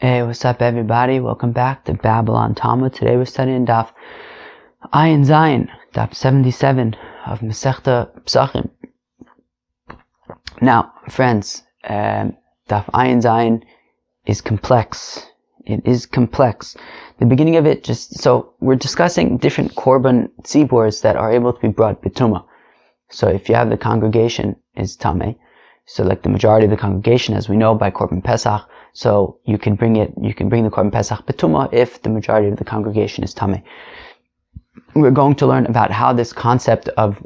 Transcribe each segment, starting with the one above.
Hey, what's up everybody? Welcome back to Babylon Talmud. Today we're studying Daf Ayin Zayin, Daf 77 of Masechta Pesachim. Now, friends, Daf Ayin Zayin is complex. It is complex. The beginning of it, so we're discussing different korban tzibors that are able to be brought b'tumah. So if you have the congregation is tameh, so like the majority of the congregation, as we know by korban Pesach, so you can bring the korban Pesach b'tumah if the majority of the congregation is tameh. We're going to learn about how this concept of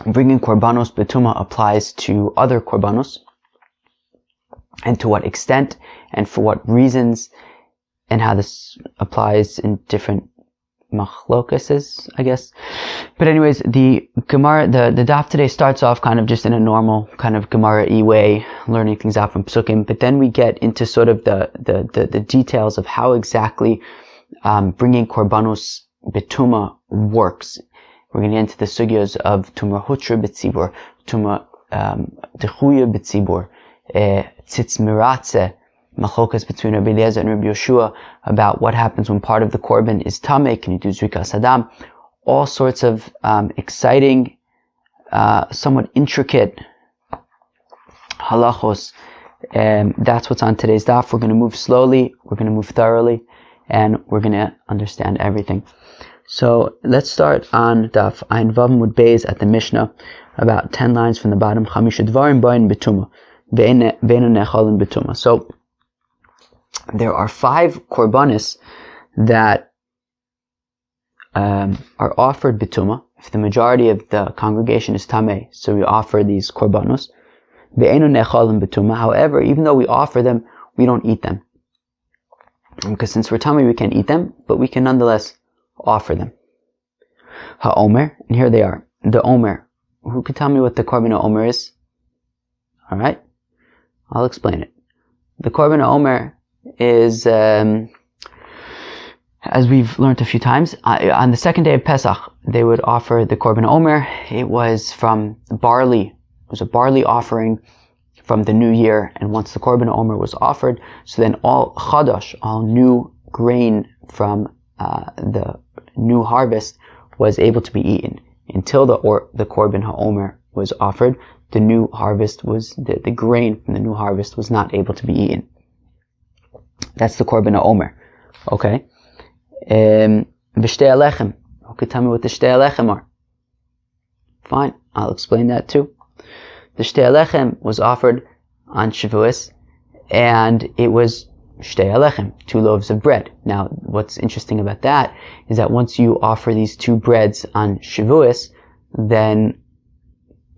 bringing korbanos b'tumah applies to other korbanos, and to what extent, and for what reasons, and how this applies in different machlokases, I guess. But anyways, the Gemara, the daf today starts off kind of just in a normal kind of Gemara-y way, learning things out from Pesachim, but then we get into sort of the details of how exactly bringing korbanos b'tumah works. We're going to get into the sugyas of tumah hutra b'tzibur, tumah dechuya b'tzibur, tzitz miratze, machlokas between Rabbi Eliezer and Rabbi Yoshua about what happens when part of the korban is tameh. Can you do zrikas hadam? All sorts of exciting, somewhat intricate halachos. That's what's on today's daf. We're going to move slowly, we're going to move thoroughly, and we're going to understand everything. So let's start on daf Ayin Vav Mud Beis at the Mishnah, about 10 lines from the bottom. Chamisha dvarim ba'in b'tumah, ve'enu nechalin b'tumah. So there are 5 korbanos that are offered b'tumah. If the majority of the congregation is tameh, so we offer these korbanos. Ve'enu nechalim b'tumah. However, even though we offer them, we don't eat them, because since we're tameh, we can't eat them, but we can nonetheless offer them. Ha'omer, and here they are. The omer. Who can tell me what the korban ha'omer is? All right, I'll explain it. The korban ha'omer is, as we've learned a few times, on the second day of Pesach, they would offer the korban omer. It was from barley. It was a barley offering from the new year. And once the korban omer was offered, so then all chadash, all new grain from the new harvest was able to be eaten. Until the korban ha'omer was offered, the new harvest was, the grain from the new harvest was not able to be eaten. That's the korban ha'omer. Okay. V'shtei alechem. Okay, tell me what the shtei alechem are. Fine, I'll explain that too. The shtei alechem was offered on Shavuos, and it was shtei alechem, 2 loaves of bread. Now, what's interesting about that is that once you offer these 2 breads on Shavuos, then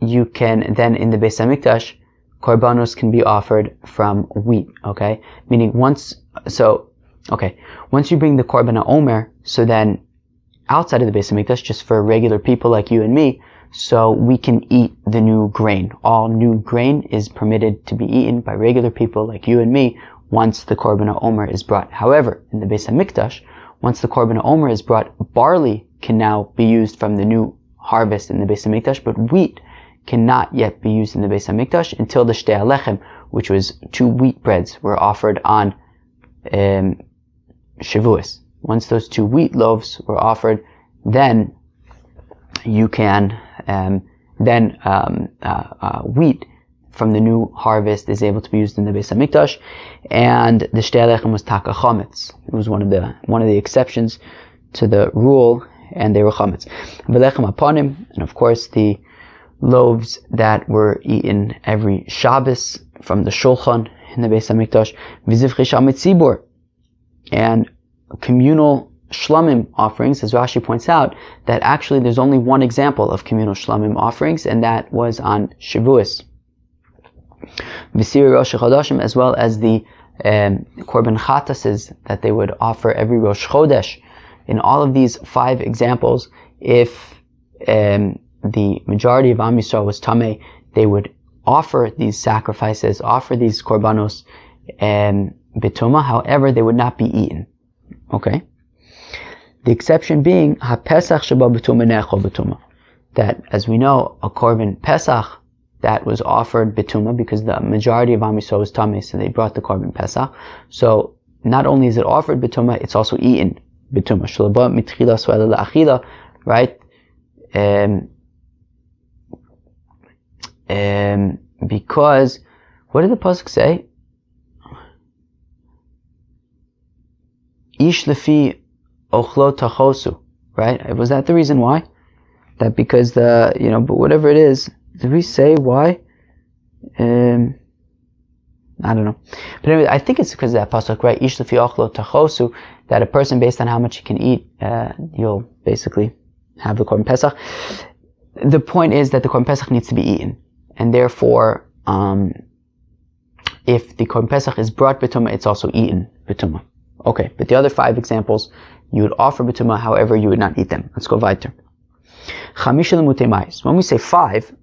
you can, then in the Beis HaMikdash, korbanos can be offered from wheat, okay? Meaning once you bring the korban ha'omer, so then outside of the Beis HaMikdash, just for regular people like you and me, so we can eat the new grain. All new grain is permitted to be eaten by regular people like you and me once the korban ha'omer is brought. However, in the Beis HaMikdash, once the korban ha'omer is brought, barley can now be used from the new harvest in the Beis HaMikdash, but wheat cannot yet be used in the Beis HaMikdash until the shtei alechem, which was 2 wheat breads, were offered on Shavuos. Once those 2 wheat loaves were offered, then you can, wheat from the new harvest is able to be used in the Beis HaMikdash, and the shtei alechem was taka chametz. It was one of the exceptions to the rule, and they were chametz. V'lechem aponim, and of course the loaves that were eaten every Shabbos from the shulchan in the Beis HaMikdash, v'zivchei shamit tzibur, and communal shlamim offerings, as Rashi points out, that actually there's only one example of communal shlamim offerings, and that was on Shavuos. V'siri Rosh Chodashim, as well as the korban chatases that they would offer every Rosh Chodesh. In all of these 5 examples, if the majority of Am Yisrael was tameh, they would offer these sacrifices, offer these korbanos b'tumah. However, they would not be eaten. Okay. The exception being ha-pesach sheba b'tumah nechol b'tumah. That, as we know, a korban pesach that was offered B'tumah because the majority of Am Yisrael was Tameh, so they brought the Korban Pesach. So not only is it offered B'tumah, it's also eaten B'tumah. Shalaba mitchila su'ela la'achila, right? Because, what did the pasuk say? Ish lefi ochlo tachosu, right? Was that the reason why? That because but whatever it is, did we say why? I don't know. But anyway, I think it's because of that pasuk, right? Ish lefi ochlo tachosu, that a person, based on how much he can eat, you'll basically have the Korban Pesach. The point is that the Korban Pesach needs to be eaten. And therefore, if the Korban Pesach is brought B'tumah, it's also eaten B'tumah. Okay, but the other 5 examples, you would offer B'tumah, however, you would not eat them. Let's go weiter. Chamisha l'mutei mais. When we say 5,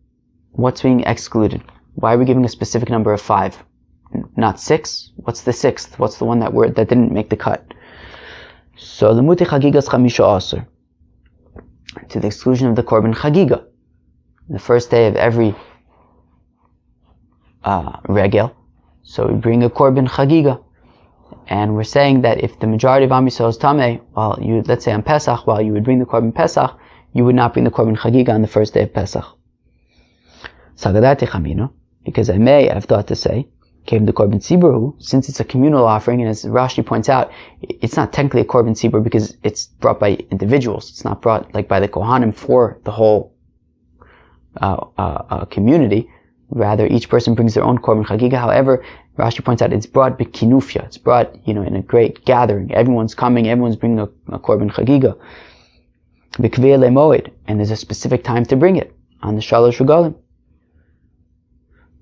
what's being excluded? Why are we giving a specific number of 5? Not 6? What's the 6th? What's the one that didn't make the cut? So, l'mutei chagigas chamisha asur. To the exclusion of the Korban Chagiga. The first day of every regel. So we bring a Korban Chagiga. And we're saying that if the majority of Am Yisrael is Tameh, let's say on Pesach, while you would bring the Korban Pesach, you would not bring the Korban Chagiga on the first day of Pesach. Sagadati Chamino, because I may have thought to say, came the Korban Tzibur, since it's a communal offering, and as Rashi points out, it's not technically a Korban Tzibur because it's brought by individuals. It's not brought like by the Kohanim for the whole community. Rather, each person brings their own Korban Chagiga. However, Rashi points out it's brought b'kinufya. It's brought, in a great gathering. Everyone's coming. Everyone's bringing a Korban Chagiga. B'kvei le'moed, and there's a specific time to bring it on the Shalosh Regalim.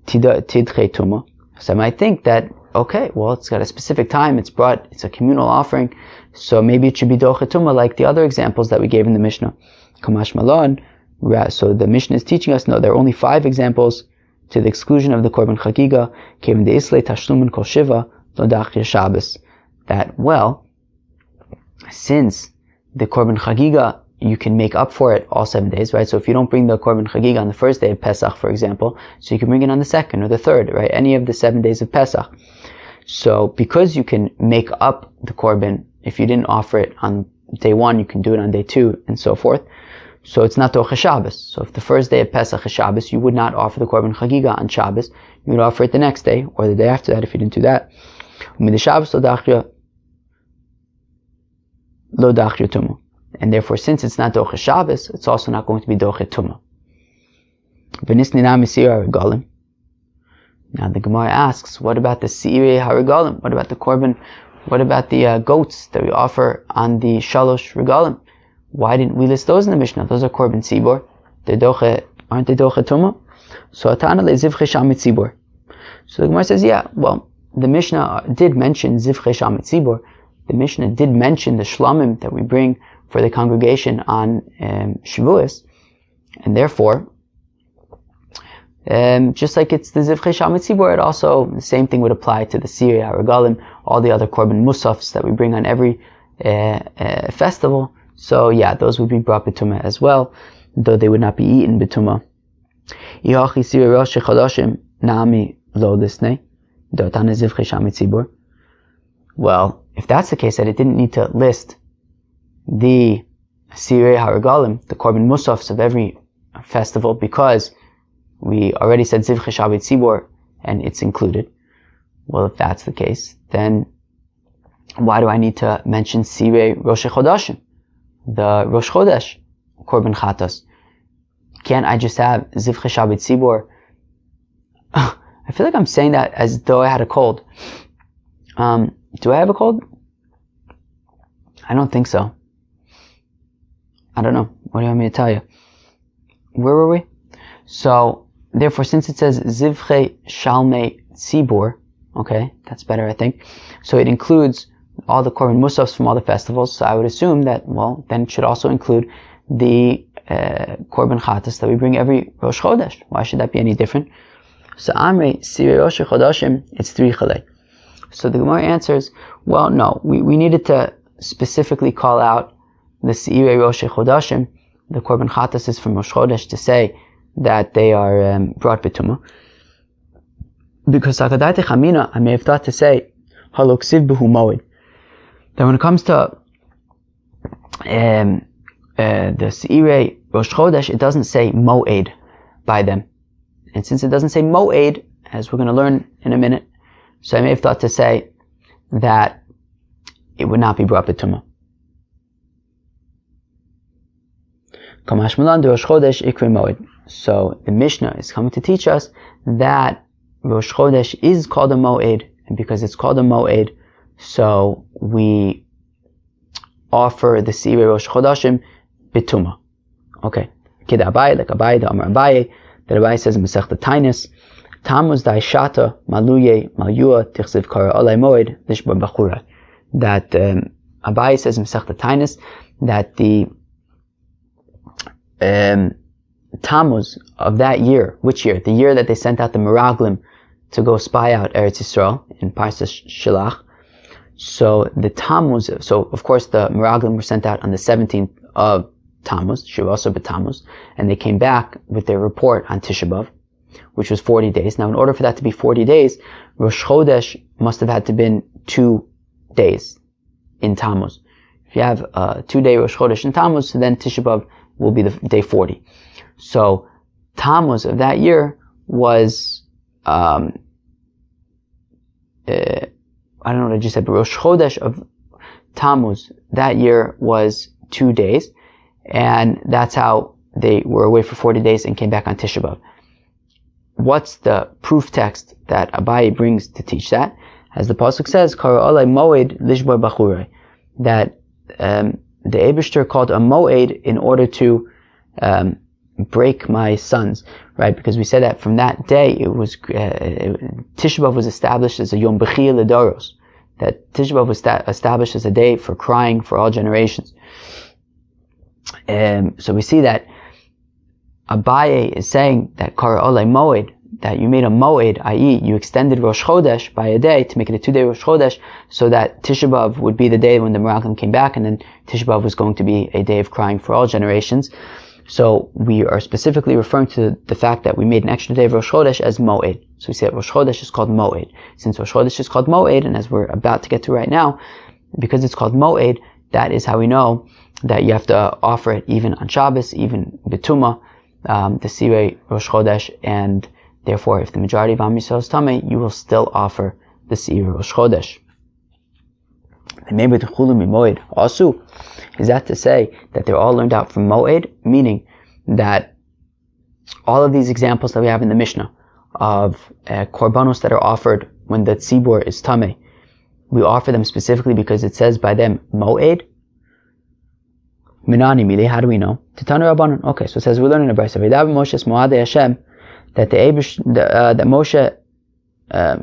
Tidchei tumah. So I might think that, okay, well, it's got a specific time. It's a communal offering, so maybe it should be doche tumah like the other examples that we gave in the Mishnah. Kamash malon. So the Mishnah is teaching us, no, there are only 5 examples to the exclusion of the Korban Chagiga, came the Islay Tashlumin Kol Shiva, Lodachya Shabbos. That, well, since the Korban Chagiga, you can make up for it all 7 days, right? So if you don't bring the Korban Chagiga on the first day of Pesach, for example, so you can bring it on the 2nd or the 3rd, right? Any of the 7 days of Pesach. So because you can make up the Korban, if you didn't offer it on day 1, you can do it on day 2, and so forth. So it's not Toch Shabbos. So if the first day of Pesach is Shabbos, you would not offer the Korban Chagiga on Shabbos. You would offer it the next day, or the day after that if you didn't do that. And therefore, since it's not Doch Shabbos, it's also not going to be Doch Tumah. Now the Gemara asks, what about the Seirei HaRegalim? What about the Korban? What about the goats that we offer on the Shalosh Regalim? Why didn't we list those in the Mishnah? Those are Korban Tzibor. Aren't they Doche Tumah? So Atana le Zivchei Shamit Tzibor. So the Gemara says, yeah, well, the Mishnah did mention Zivchei Shamit Tzibor. The Mishnah did mention the Shlamim that we bring for the congregation on Shavuos, and therefore, just like it's the Zivchei Shamit Tzibor, it also, the same thing would apply to the Seirei HaRegalim, all the other Korban Musafs that we bring on every festival. So yeah, those would be brought B'tumah as well, though they would not be eaten B'tumah. Well, if that's the case, that it didn't need to list the Seirei HaRegalim, the Korban Musafs of every festival, because we already said Zivchei Shamit Tzibor, and it's included. Well, if that's the case, then why do I need to mention Seirei Rosh Chodashim, the Rosh Chodesh Korban Chatas? Can't I just have Zivchei Shamit Tzibor? I feel like I'm saying that as though I had a cold. Do I have a cold? I don't think so. I don't know. What do you want me to tell you? Where were we? So, therefore, since it says Zivchei Shalmei Tzibor, okay, that's better, I think. So it includes all the Korban Musafs from all the festivals. So I would assume that, well, then it should also include the Korban Chatas that we bring every Rosh Chodesh. Why should that be any different? So Amrei Seirei Rosh Chodashim, it's 3 chalei. So the Gemara answers, well, no, we needed to specifically call out the Seirei Rosh Chodashim, the Korban Chatas is from Rosh Chodesh, to say that they are brought b'tumah. Because Sakadaita Chamina, I may have thought to say, Haloksiv Behu Moed. That when it comes to the Seirei Rosh Chodesh, it doesn't say Moed by them. And since it doesn't say Moed, as we're going to learn in a minute, so I may have thought to say that it would not be brought b'tumah. Kamash Malan Rosh Chodesh Ikri Moed. So the Mishnah is coming to teach us that Rosh Chodesh is called a Moed, and because it's called a Moed, so we offer the Seirei Rosh Chodeshim b'tumah. Okay. Kid Abaye, like Abaye, the Amar Abaye, that Abaye says in Masechta Tainus, Tammuz Daishata Maluye Malyua Tichsiv Kara Olay Moed Lishba Bachura. That Abaye says in Masechta Tainus that the Tammuz of that year, which year? The year that they sent out the Meraglim to go spy out Eretz Yisrael in Parsas Shelach. So the Tammuz, so of course the Meraglim were sent out on the 17th of Tammuz, Shivasa B'Tammuz, and they came back with their report on Tisha B'Av, which was 40 days. Now in order for that to be 40 days, Rosh Chodesh must have had to been 2 days in Tammuz. If you have a 2-day Rosh Chodesh in Tammuz, so then Tisha B'Av will be the day 40. So Tammuz of that year was, I don't know what I just said, but Rosh Chodesh of Tammuz that year was 2 days, and that's how they were away for 40 days and came back on Tisha B'Av. What's the proof text that Abaye brings to teach that? As the pasuk says, Kara Olay Moed Lishbar Bachurei, that the Eibishter called a Moed in order to break my sons, right? Because we said that from that day, it was Tisha B'Av was established as a Yom Bechiyah L'Doros, that Tisha B'Av was established as a day for crying for all generations. So we see that Abaye is saying that Kara Olay Moed, that you made a Moed, i.e. you extended Rosh Chodesh by a day to make it a 2-day Rosh Chodesh, so that Tisha B'Av would be the day when the Meraglim came back, and then Tisha B'Av was going to be a day of crying for all generations. So we are specifically referring to the fact that we made an extra day of Rosh Chodesh as Moed. So we say that Rosh Chodesh is called Moed. Since Rosh Chodesh is called Moed, and as we're about to get to right now, because it's called Moed, that is how we know that you have to offer it even on Shabbos, even B'tumah, the Seirei Rosh Chodesh, and therefore if the majority of Am Yisrael is Tameh, you will still offer the Seirei Rosh Chodesh. Also, is that to say that they're all learned out from Moed, meaning that all of these examples that we have in the Mishnah of korbanos that are offered when the tzibur is tameh, we offer them specifically because it says by them Moed? Minani mile, how do we know? Titanu Rabbanon. Okay, so it says we learn in the Brisa Moshe Moadei Hashem, that that Moshe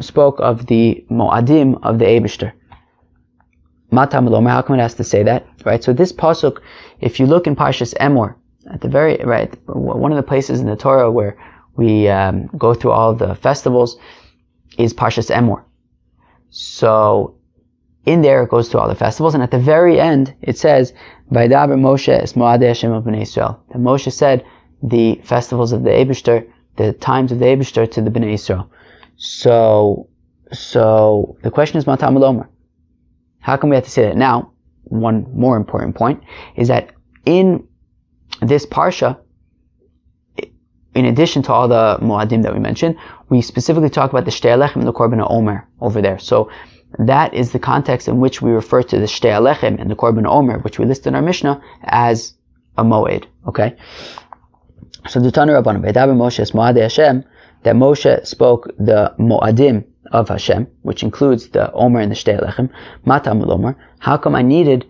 spoke of the Moadim of the Eibishter. Matam Lomer, how come it has to say that? Right? So this pasuk, if you look in Parshas Emor, at the very, right, one of the places in the Torah where we go through all of the festivals is Parshas Emor. So in there it goes through all the festivals, and at the very end it says, Vaydaber Moshe es Moadei Hashem of Bnei Yisrael. That Moshe said the festivals of the Eibishter, the times of the Eibishter to the Bnei Yisrael. So the question is Matam Lomer. How come we have to say that? Now, one more important point is that in this parsha, in addition to all the Moadim that we mentioned, we specifically talk about the Shtei Alechem and the Korban Omer over there. So that is the context in which we refer to the Shtei Alechem and the Korban Omer, which we list in our Mishnah as a Moed. Okay? So the Tanu Rabbanan, Vaydaber Moshe es Moadei Hashem, that Moshe spoke the Moadim of Hashem, which includes the Omer and the Shtei Alechem. Matam Omer. How come I needed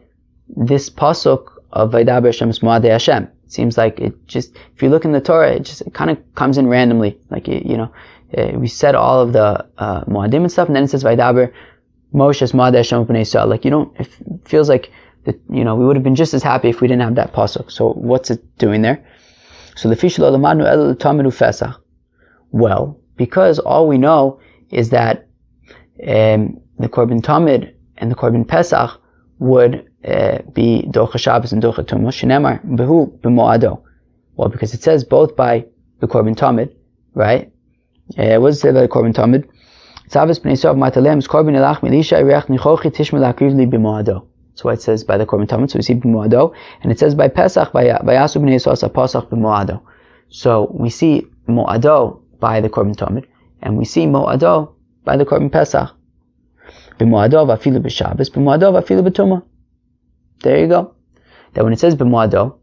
this pasuk of Vaydaber Hashem es Moadei Hashem? It seems like it just, if you look in the Torah, it kind of comes in randomly. Like, we said all of the Moadim and stuff, and then it says Vaydaber Moshe es Moadei Hashem Bnei Yisrael. Like, it feels like that, we would have been just as happy if we didn't have that pasuk. So what's it doing there? So the fish lo lamanu el tamidu fesach. Well, because all we know is that the Korban Tamid and the Korban Pesach would be Docha Shabbos and Docha Tumah, Shenemar Behu B'Moado. Well, because it says both by the korban tamid, right? What does it say about the korban tamid? That's what it says by the korban tamid. So we see b'moado, and it says by Pesach, by Yasu b'nei Yisrael Pasach b'moado. So we see moado by the korban tamid, and we see moado by the korban Pesach. B'moado v'afilu b'Shabbos, b'moado v'afilu b'tumah. There you go. That when it says b'moado,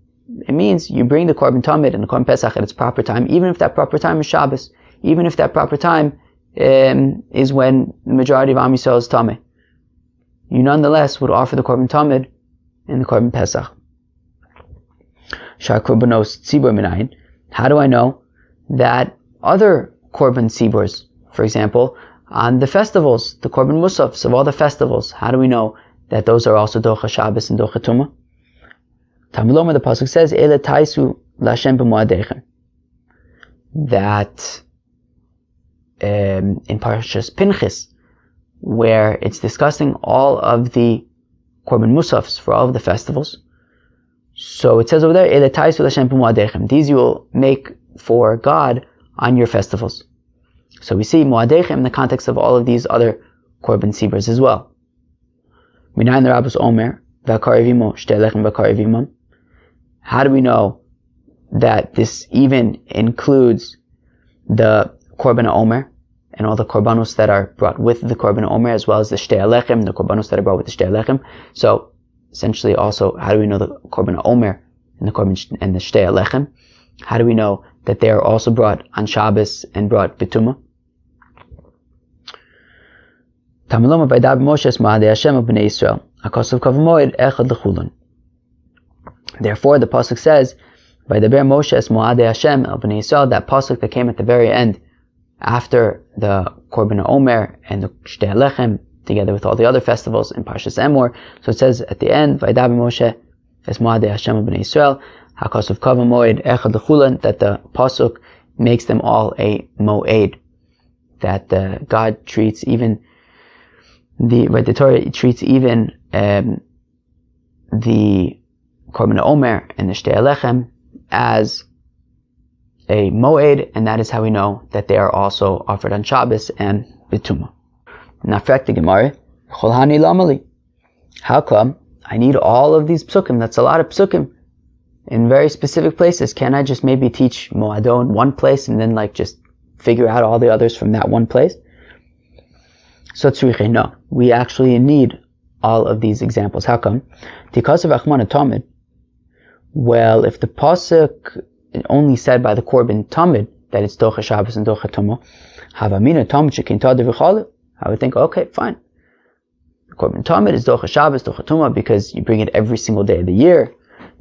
it means you bring the korban tamid and the korban Pesach at its proper time, even if that proper time is Shabbos, even if that proper time is when the majority of Am Yisrael is tameh. You nonetheless would offer the korban tamid and the korban Pesach. Shar korbanos tzibur minayin. How do I know that other korban tziburs, for example, on the festivals, the korban musafs of all the festivals, how do we know that those are also docha Shabbos and docha tumah? Tamiloma, the pasuk says, "Ele taisu lashem b'moadechem." That in Parashas Pinchas, where it's discussing all of the korban musafs for all of the festivals. So it says over there, "Ele taisu lashem b'moadechem." These you will make for God on your festivals. So we see moadechem in the context of all of these other korban tziburs as well. Minayin the Rabbos Omer v'akarivimo shtei lechem v'akarivimam. How do we know that this even includes the korban omer and all the korbanos that are brought with the korban omer, as well as the shtei lechem, the korbanos that are brought with the shtei lechem? So essentially, also, how do we know the korban omer and the korban and the shtei lechem? How do we know that they are also brought on Shabbos and brought b'tumah? Tamiloma v'yadaber Moshe es ma'adei Hashem of b'nei Yisrael hakasav kav moed echad l'chulon. Therefore, the pasuk says, "Vaydaber Moshe es moadei Hashem el bnei Yisrael." That pasuk that came at the very end, after the korban omer and the shtei lechem, together with all the other festivals in Parshas Emor. So it says at the end, "Vaydaber Moshe es moadei Hashem el bnei Yisrael hakasav kav moed echad l'chulon." That the pasuk makes them all a moed. That God treats even the Torah treats even the korban omer and the shtei lechem as a moed, and that is how we know that they are also offered on Shabbos and b'tumah. Nafrek the Gemara, cholhani lamali. How come I need all of these psukim? That's a lot of psukim in very specific places. Can I just maybe teach moado in one place and then just figure out all the others from that one place? So tzriche, no. We actually need all of these examples. How come? Because of Achman Tamid. Well, if the pasuk only said by the korban tamid that it's docha Shabbos and docha tumah, havamina tamid shekinta dev'chalil, I would think, okay, fine. The korban tamid is docha Shabbos, docha tumah, because you bring it every single day of the year.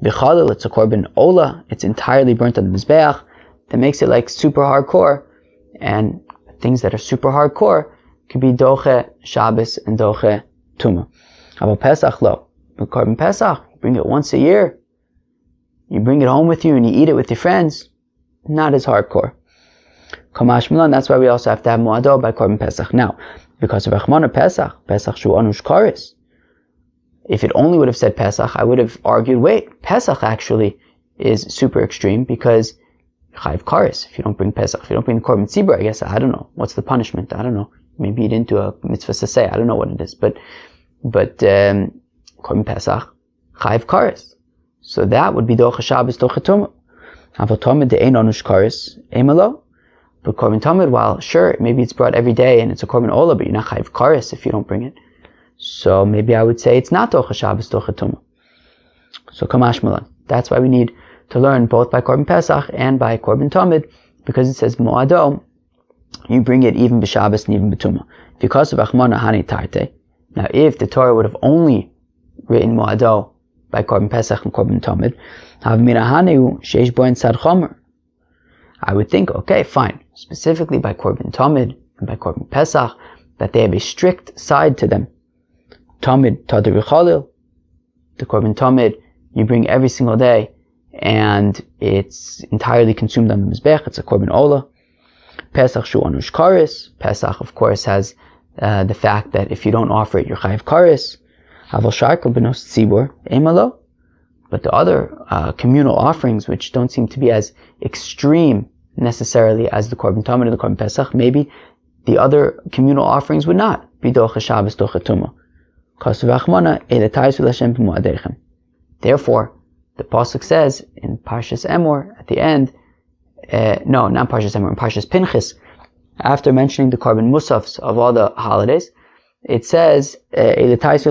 V'chalil, it's a korban ola, it's entirely burnt on the mizbeach. That makes it super hardcore, and things that are super hardcore could be docha Shabbos and docha tumah. About Pesach, lo, the korban Pesach, you bring it once a year. You bring it home with you and you eat it with your friends. Not as hardcore. Kamash Milan, that's why we also have to have Moado by Korban Pesach. Now, because of Rachmana Pesach, Pesach Shu Anush Karis. If it only would have said Pesach, I would have argued, wait, Pesach actually is super extreme because Chayiv Karis. If you don't bring Pesach, if you don't bring the Korban Tzibur, I guess, I don't know. What's the punishment? I don't know. Maybe you didn't do a mitzvah saseh. I don't know what it is. But Korban Pesach, Chayiv Karis. So that would be docha Shabbos, docha tumah. Avol tamid de'ein anush karis emalo. But korban tamid, while sure, maybe it's brought every day and it's a korban ola, but you're not chayiv karis if you don't bring it. So maybe I would say it's not docha Shabbos, docha tumah. So kamash malan. That's why we need to learn both by korban Pesach and by korban tamid, because it says moado, you bring it even b'Shabbos and even b'tumah. Because of achmana hani tarte. Now, if the Torah would have only written moado by korban Pesach and korban tamid, I would think, okay, fine. Specifically by korban tamid and by korban Pesach, that they have a strict side to them. Tamid tadir v'chalil. The korban tamid you bring every single day, and it's entirely consumed on the mizbech. It's a korban ola. Pesach shu anush karis. Pesach, of course, has the fact that if you don't offer it, you're chayiv karis. But the other communal offerings, which don't seem to be as extreme necessarily as the Korban Tamid or the Korban Pesach. Maybe the other communal offerings would not be docha Shabbos, docha tumah. Therefore, the pasuk says in Parshas Emor at the end, no, not Parshas Emor, in Parshas Pinchas, after mentioning the Korban Musafs of all the holidays, it says, these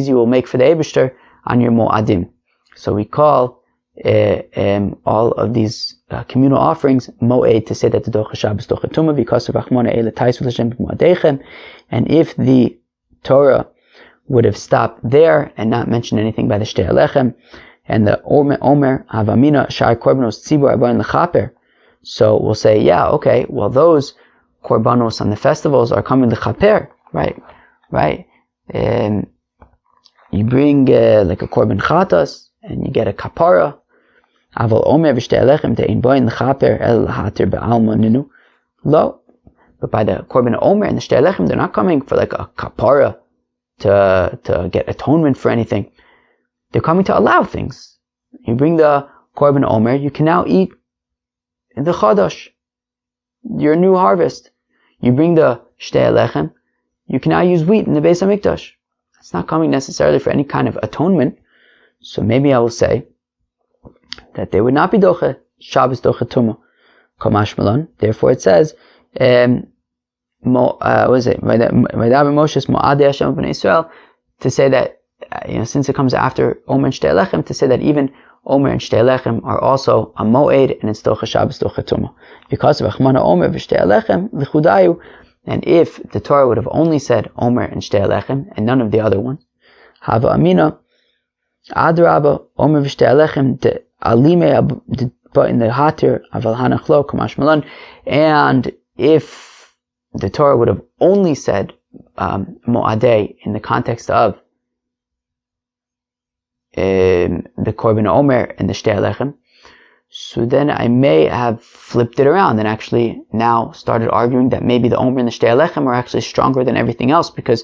you will make for the Eibishter on your Mo'adim. So we call all of these communal offerings Mo'ed to say that the Docha Shabbos, Docha Tumah, because of Rachmana Eile Taisu L'Shem B'Mo'adechem. And if the Torah would have stopped there and not mentioned anything by the Shtei Alechem, and the Omer Havamina Shar Korbanos Tzibur Abayin L'Chaper, so we'll say, yeah, okay, well those Korbanos on the festivals are coming L'Chaper, right? And you bring like a Korban Chatas, and you get a Kapara. Aval Omer V'Shtei Alechem Te'in Bayin L'Chaper El L'Hater Be'alma Ninu. Lo. But by the Korban Omer and the Shtei Alechem, they're not coming for like a Kapara to get atonement for anything. They're coming to allow things. You bring the Korban Omer, you can now eat the Chadash, your new harvest. You bring the Shtei Alechem, you can now use wheat in the Beis HaMikdash. It's not coming necessarily for any kind of atonement. So maybe I will say that they would not be docha Shabbos, docha tumah, kamash malon. Therefore, it says, what is it? Moshe's Mo'adei Hashem b'nei Israel, to say that since it comes after Omer and Shtei Alechem, to say that even Omer and Shtei Alechem are also a Mo'ed, and it's docha Shabbos, docha tumah, because of Achmana Omer v'Shtei Alechem l'chudayu. And if the Torah would have only said Omer and Shtei Alechem and none of the other ones, Hava Amina Adraba Omer v'Shtei Alechem de Alime but in the Hatir Aval Hanachlo Kamash Malan. And if the Torah would have only said Mo'adei in the context of the Korban Omer and the Shtei Alechem, so then I may have flipped it around and actually now started arguing that maybe the Omer and the Shtei Alechem are actually stronger than everything else because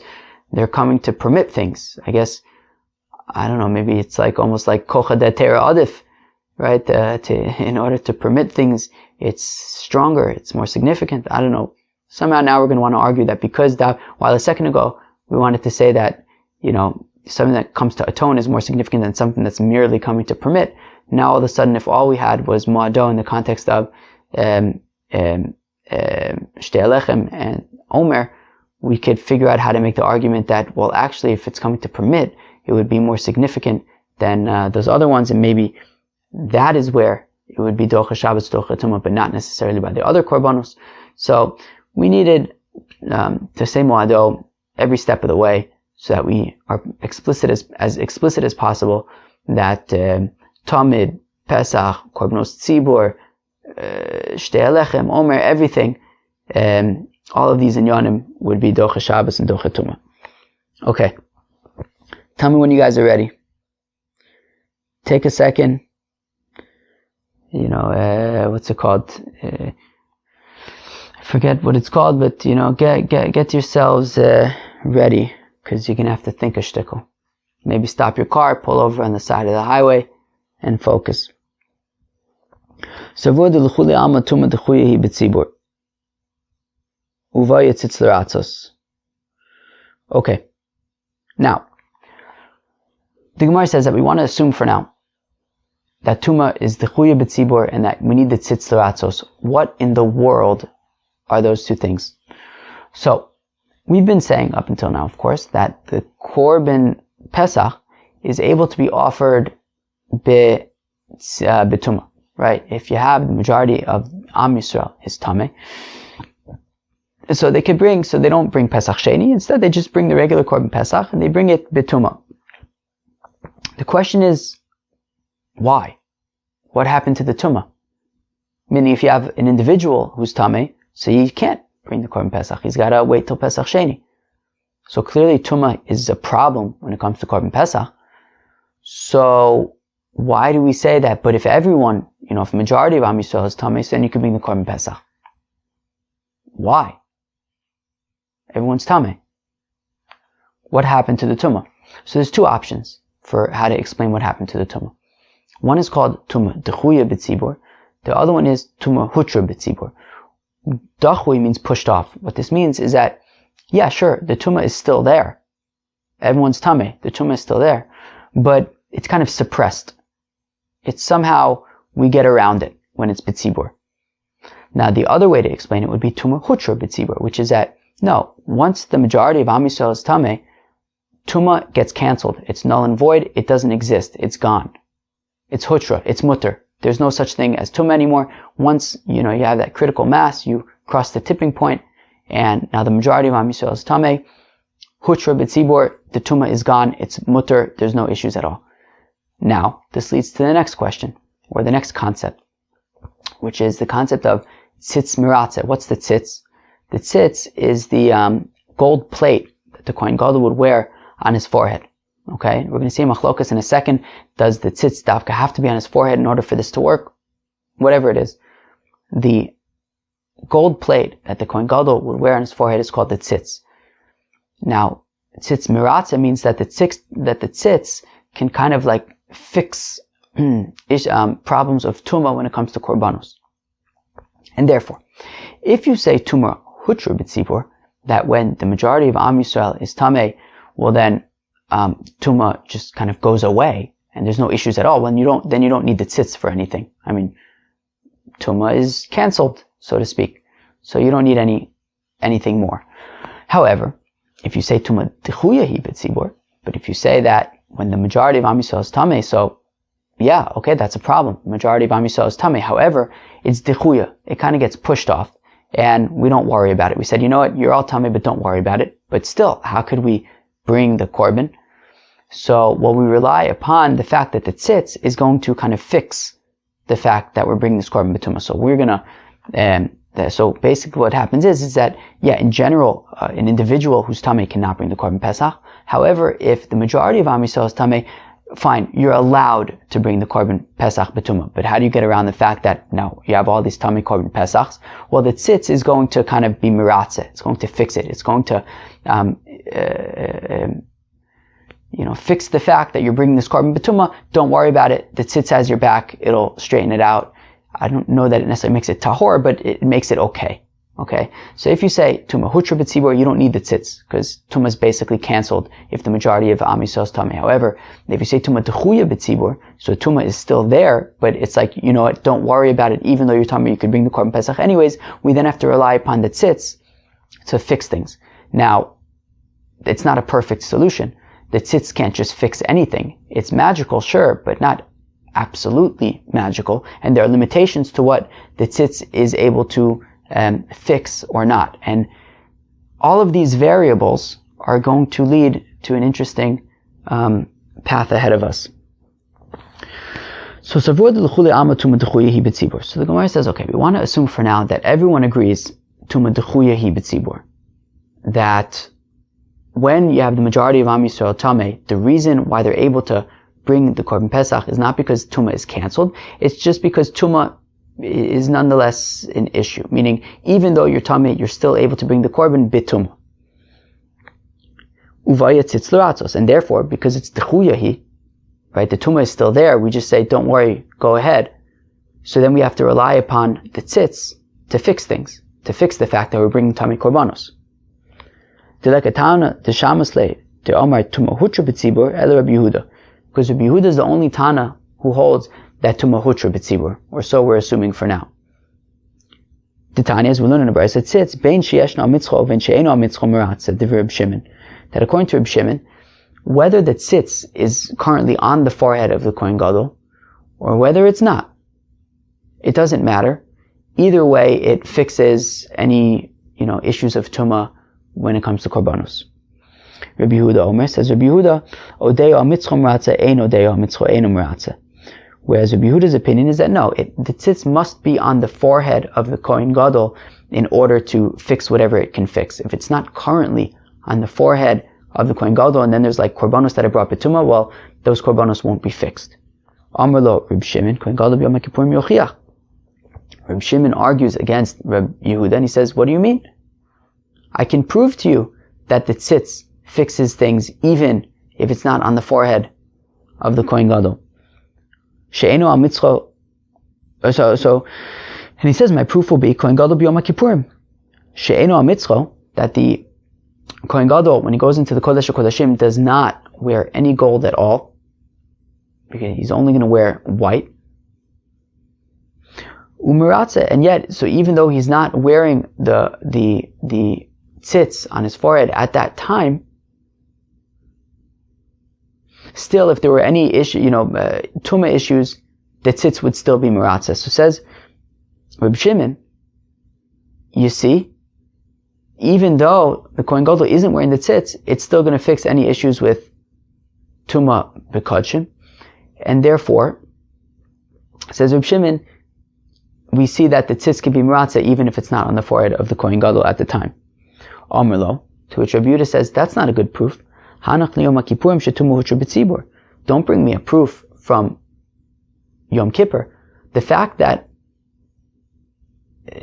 they're coming to permit things. I guess, I don't know, maybe it's like almost like Kocha de Tera Adif, right? In order to permit things, it's stronger, it's more significant. I don't know. Somehow now we're going to want to argue that because that, while a second ago we wanted to say that, something that comes to atone is more significant than something that's merely coming to permit. Now all of a sudden, if all we had was Mo'ado in the context of Shtei Alechem and Omer, we could figure out how to make the argument that, well, actually, if it's coming to permit, it would be more significant than those other ones, and maybe that is where it would be Docha Shabbos, Docha Tumah, but not necessarily by the other Korbanos. So we needed to say Mo'ado every step of the way, so that we are as explicit as possible that Tamid, Pesach, Korbanos Tzibur, Shtei Alechem, Omer, everything, all of these inyanim would be Docha Shabbos and Docha Tumah. Okay. Tell me when you guys are ready. Take a second. What's it called? I forget what it's called, but get yourselves ready, because you're gonna have to think a shtickle. Maybe stop your car, pull over on the side of the highway, and focus. Okay. Now, the Gemara says that we want to assume for now that Tumah is the Chuya B'tzibur and that we need the tzitz l'ratzos. What in the world are those two things? So, we've been saying up until now, of course, that the Korban Pesach is able to be offered B'tumah, right? If you have the majority of Am Yisrael is Tameh, so they don't bring Pesach Sheni, instead they just bring the regular Korban Pesach and they bring it B'tumah. The question is, why? What happened to the Tumah? Meaning, if you have an individual who's Tameh, so he can't bring the Korban Pesach. He's got to wait till Pesach Sheni. So clearly, Tumah is a problem when it comes to Korban Pesach. So why do we say that? But if everyone, if a majority of Am Yisrael is Tameh, so then you can bring the Korban Pesach. Why? Everyone's Tameh. What happened to the Tumah? So there's two options for how to explain what happened to the Tumah. One is called Tumah Dechuya B'tzibur, The other one is tumah hutra b'tzibur. Dachui means pushed off. What this means is that, yeah, sure, the tumah is still there. Everyone's tameh, the tumah is still there, but it's kind of suppressed. It's somehow, we get around it when it's b'tzibur. Now, the other way to explain it would be tumah hutra b'tzibur, which is that, no, once the majority of Am Yisrael is tameh, tumah gets cancelled. It's null and void. It doesn't exist. It's gone. It's hutra. It's mutter. There's no such thing as tumah anymore. Once, you have that critical mass, you cross the tipping point, and now the majority of Am Yisrael is tameh. Hutra b'tzibur, the tumah is gone. It's mutter. There's no issues at all. Now, this leads to the next question, or the next concept, which is the concept of tzitz miratze. What's the tzitz? The tzitz is the gold plate that the Kohen Gadol would wear on his forehead. Okay, we're going to see machlokas in a second. Does the tzitz dafka have to be on his forehead in order for this to work? Whatever it is, the gold plate that the Kohen Gadol would wear on his forehead is called the tzitz. Now, tzitz miratze means that the tzitz can kind of like fix problems of tumah when it comes to korbanos. And therefore, if you say tumah hutra b'tzibur, that when the majority of Am Yisrael is tameh, well then tumah just kind of goes away and there's no issues at all. Then you don't need the tzitz for anything. I mean, tumah is cancelled, so to speak. So you don't need anything more. However, if you say tumah dechuya hi b'tzibur, but if you say that when the majority of Am Yisrael is tameh, so yeah, okay, that's a problem. The majority of Am Yisrael is tameh. However, it's dechuya. It kind of gets pushed off, and we don't worry about it. We said, you know what, you're all tameh, but don't worry about it. But still, how could we bring the korban? So, well, we rely upon the fact that the tzitz is going to kind of fix the fact that we're bringing this korban b'tumah. So we're gonna, so basically what happens is that, yeah, in general, an individual who's tameh cannot bring the korban pesach. However, if the majority of Am Yisrael is tameh, fine, you're allowed to bring the korban pesach b'tumah. But how do you get around the fact that, no, you have all these tameh korban pesachs? Well, the tzitz is going to kind of be miratze. It's going to fix it. It's going to, fix the fact that you're bringing this korban b'tumah. Don't worry about it. The tzitz has your back. It'll straighten it out. I don't know that it necessarily makes it tahor, but it makes it okay. Okay? So if you say tumah hutra b'tzibur, you don't need the tzitz, because tumah is basically cancelled if the majority of Am Yisrael is tameh. However, if you say tumah dechuya b'tzibur, so tumah is still there, but it's like, you know what, don't worry about it, even though you're tameh, you could bring the korban pesach anyways. We then have to rely upon the tzitz to fix things. Now, it's not a perfect solution. The tzitz can't just fix anything. It's magical, sure, but not absolutely magical, and there are limitations to what the tzitz is able to fix or not. And all of these variables are going to lead to an interesting path ahead of us. So the Gemara says, okay, we want to assume for now that everyone agrees tumah dechuya hi b'tzibur, that when you have the majority of Am Yisrael tameh, the reason why they're able to bring the korban pesach is not because tumah is cancelled, it's just because tumah is nonetheless an issue. Meaning, even though you're tameh, you're still able to bring the korban bitumah. Uvaya tzitz l'ratzos, and therefore, because it's dechuya hi, right, the tumah is still there, we just say, don't worry, go ahead. So then we have to rely upon the tzitz to fix things, to fix the fact that we're bringing tameh korbanos. Because Rabbi Yehuda is the only Tana who holds that tumah hutra b'tzibur, or so we're assuming for now. The Tanya is learning about it. Tzitz bein sheyeshna mitzcho ben she'eno mitzcho miratze divrei Reb Shimon. That according to Reb Shimon, whether the tzitz is currently on the forehead of the Kohen Gadol, or whether it's not, it doesn't matter. Either way, it fixes any issues of tumah when it comes to korbanos. Rabbi Yehuda Omer says, Rabbi Yehuda, Odeyo mitzcho miratze ein odeyo mitzcho eino miratze. Whereas Rabbi Yehuda's opinion is that no, the tzitz must be on the forehead of the Kohen Gadol in order to fix whatever it can fix. If it's not currently on the forehead of the Kohen Gadol, and then there's like korbanos that are brought b'tumah, well, those korbanos won't be fixed. Amar lo Reb Shimon, Kohen Gadol b'yom kippurim yochiach. Reb Shimon argues against Reb Yehuda, and he says, what do you mean? I can prove to you that the tzitz fixes things even if it's not on the forehead of the Kohen Gadol. She'eno al mitzcho And he says, my proof will be Kohen Gadol b'Yom Kippurim, she'eno hamitzcho, that the Kohen Gadol, when he goes into the Kodesh HaKodashim, does not wear any gold at all, because he's only going to wear white. Umaratze, and yet, so even though he's not wearing the tzitz on his forehead at that time, still, if there were any issue, tumah issues, the tzitz would still be meratze. So says Reb Shimon, you see, even though the Kohen Gadol isn't wearing the tzitz, it's still going to fix any issues with tumah b'kodshim, and therefore, says Reb Shimon, we see that the tzitz can be meratze even if it's not on the forehead of the Kohen Gadol at the time. Omerlo, to which Rabbi Yehuda says, that's not a good proof. Don't bring me a proof from Yom Kippur. The fact that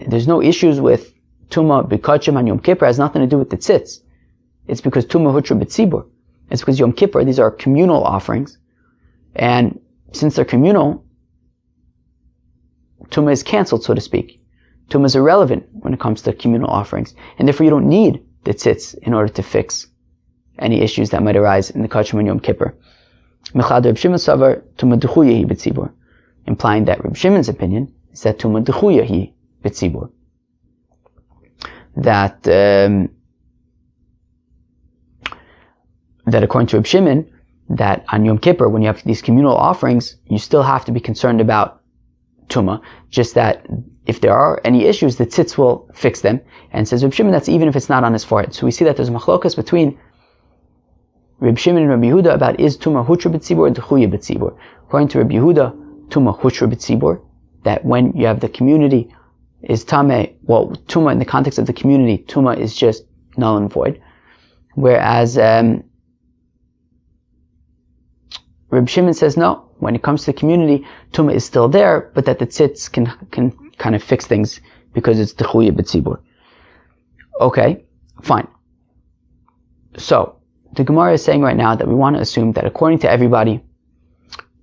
there's no issues with tumah b'kodshim on Yom Kippur has nothing to do with the tzitz. It's because tumah hutra b'tzibur. It's because Yom Kippur, these are communal offerings, and since they're communal, tumah is cancelled, so to speak. Tumah is irrelevant when it comes to communal offerings, and therefore you don't need the tzitz in order to fix any issues that might arise in the kodshim on Yom Kippur. Implying that Reb Shimon's opinion is that tumah d'chuya hi b'tzibur. That according to Reb Shimon, that on Yom Kippur, when you have these communal offerings, you still have to be concerned about tumah, just that if there are any issues, the tzitz will fix them. And says Reb Shimon, that's even if it's not on his forehead. So we see that there's a machlokas between Reb Shimon and Reb Yehuda about is tumah hutra b'tzibur and d'chuya b'tzibur. According to Reb Yehuda, tumah hutra b'tzibur, that when you have the community is tameh, well, tumah in the context of the community, tumah is just null and void. Whereas Reb Shimon says no, when it comes to the community, tumah is still there, but that the tzitz can kind of fix things because it's d'chuya b'tzibur. Okay, fine. So, the Gemara is saying right now that we want to assume that according to everybody,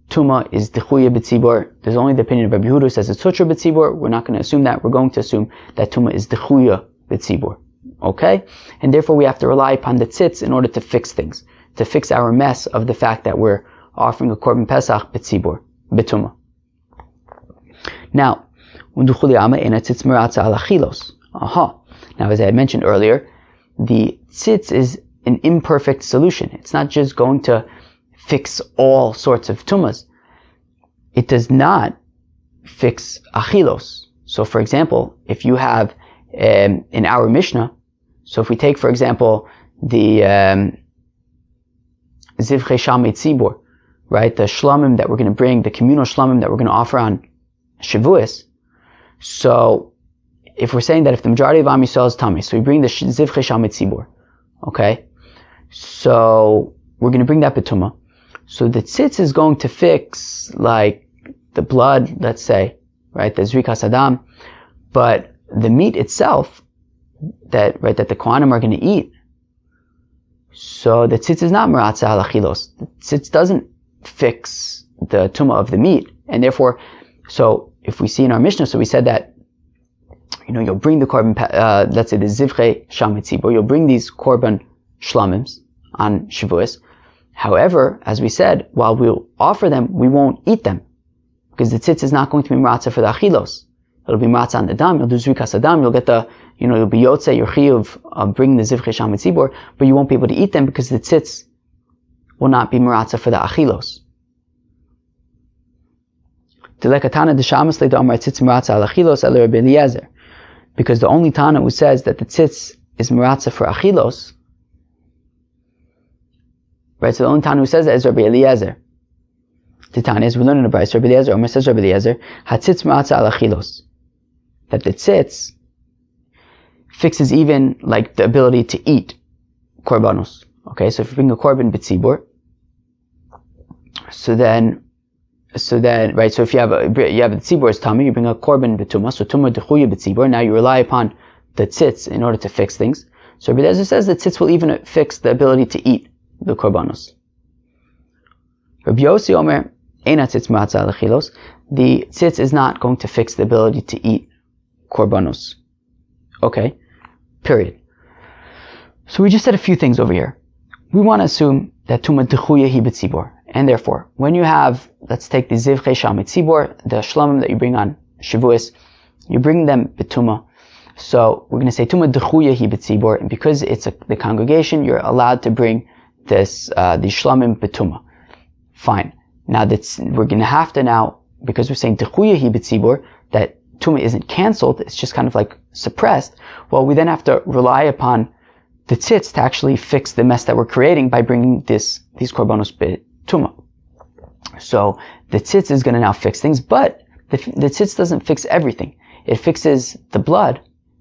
tumah is d'chuya b'tzibur. There's only the opinion of Rabbi Yehuda who says it's hutra b'tzibur. We're not going to assume that. We're going to assume that tumah is d'chuya b'tzibur. Okay? And therefore we have to rely upon the tzitz in order to fix things. To fix our mess of the fact that we're offering a korban pesach b'tzibur, b'tumah. Now, now as I had mentioned earlier, the tzitz is an imperfect solution. It's not just going to fix all sorts of tumas. It does not fix achilos. So for example, if you have in our Mishnah, so if we take for example the zivchei shamei tzibur, right, the shlamim that we're going to bring, the communal shlamim that we're going to offer on Shavuos. So if we're saying that if the majority of Am Yisrael is tummy, so we bring the zivchei shamei tzibur, okay, so we're going to bring that b'tumah. So the tzitz is going to fix like the blood, let's say, right, the zrikas adam, but the meat itself that the kohanim are going to eat. So the tzitz is not meratze al achilos. The tzitz doesn't fix the tumah of the meat, and therefore, so if we see in our Mishnah, so we said that you'll bring the korban, let's say the zivchei shamei tzibur, you'll bring these korban shlamims on Shavuos. However, as we said, while we'll offer them, we won't eat them, because the tzitz is not going to be meratze for the achilos. It'll be meratze on the dam. You'll do zrikas adam. You'll get the, you'll be yotze your chiyuv of bringing the zivchei shamei tzibur, but you won't be able to eat them because the tzitz will not be meratze for the achilos. Because the only Tana who says that the tzitz is meratze for achilos, right? So the only Tana who says that is Rabbi Eliezer. The Tana is, we learn in the Bryce, Rabbi Eliezer, Omer says Rabbi Eliezer, hatzitz meratze al achilos, that the tzitz fixes even like the ability to eat korbanos. Okay, so if you bring a korban b'tzibur, so then, right, so if you have the tzibur is tumah, you bring a korban b'tumah, so tumah d'chuya b'tzibur, now you rely upon the tzitz in order to fix things. So Rabbi Eliezer says that tzitz will even fix the ability to eat the korbanos. Rabbi Yossi Omer, Eina tzitz matzah lechilos. The tzitz is not going to fix the ability to eat korbanos. Okay, period. So we just said a few things over here. We want to assume that tumah dechuya hi b'tzibor, and therefore, when you have, let's take the zivchei shal mitzibor, the shlamim that you bring on Shavuos, you bring them b'tumah. So we're going to say tumah dechuya hi b'tzibor, and because it's the congregation, you're allowed to bring this the shlamim b'tumah. Fine. Now we're going to have to now, because we're saying dechuya hi b'tzibor, that tumah isn't cancelled, it's just kind of like suppressed. Well, we then have to rely upon the tzitz to actually fix the mess that we're creating by bringing these korbanos b'tumah. So the tzitz is going to now fix things, but the tzitz doesn't fix everything. It fixes the blood.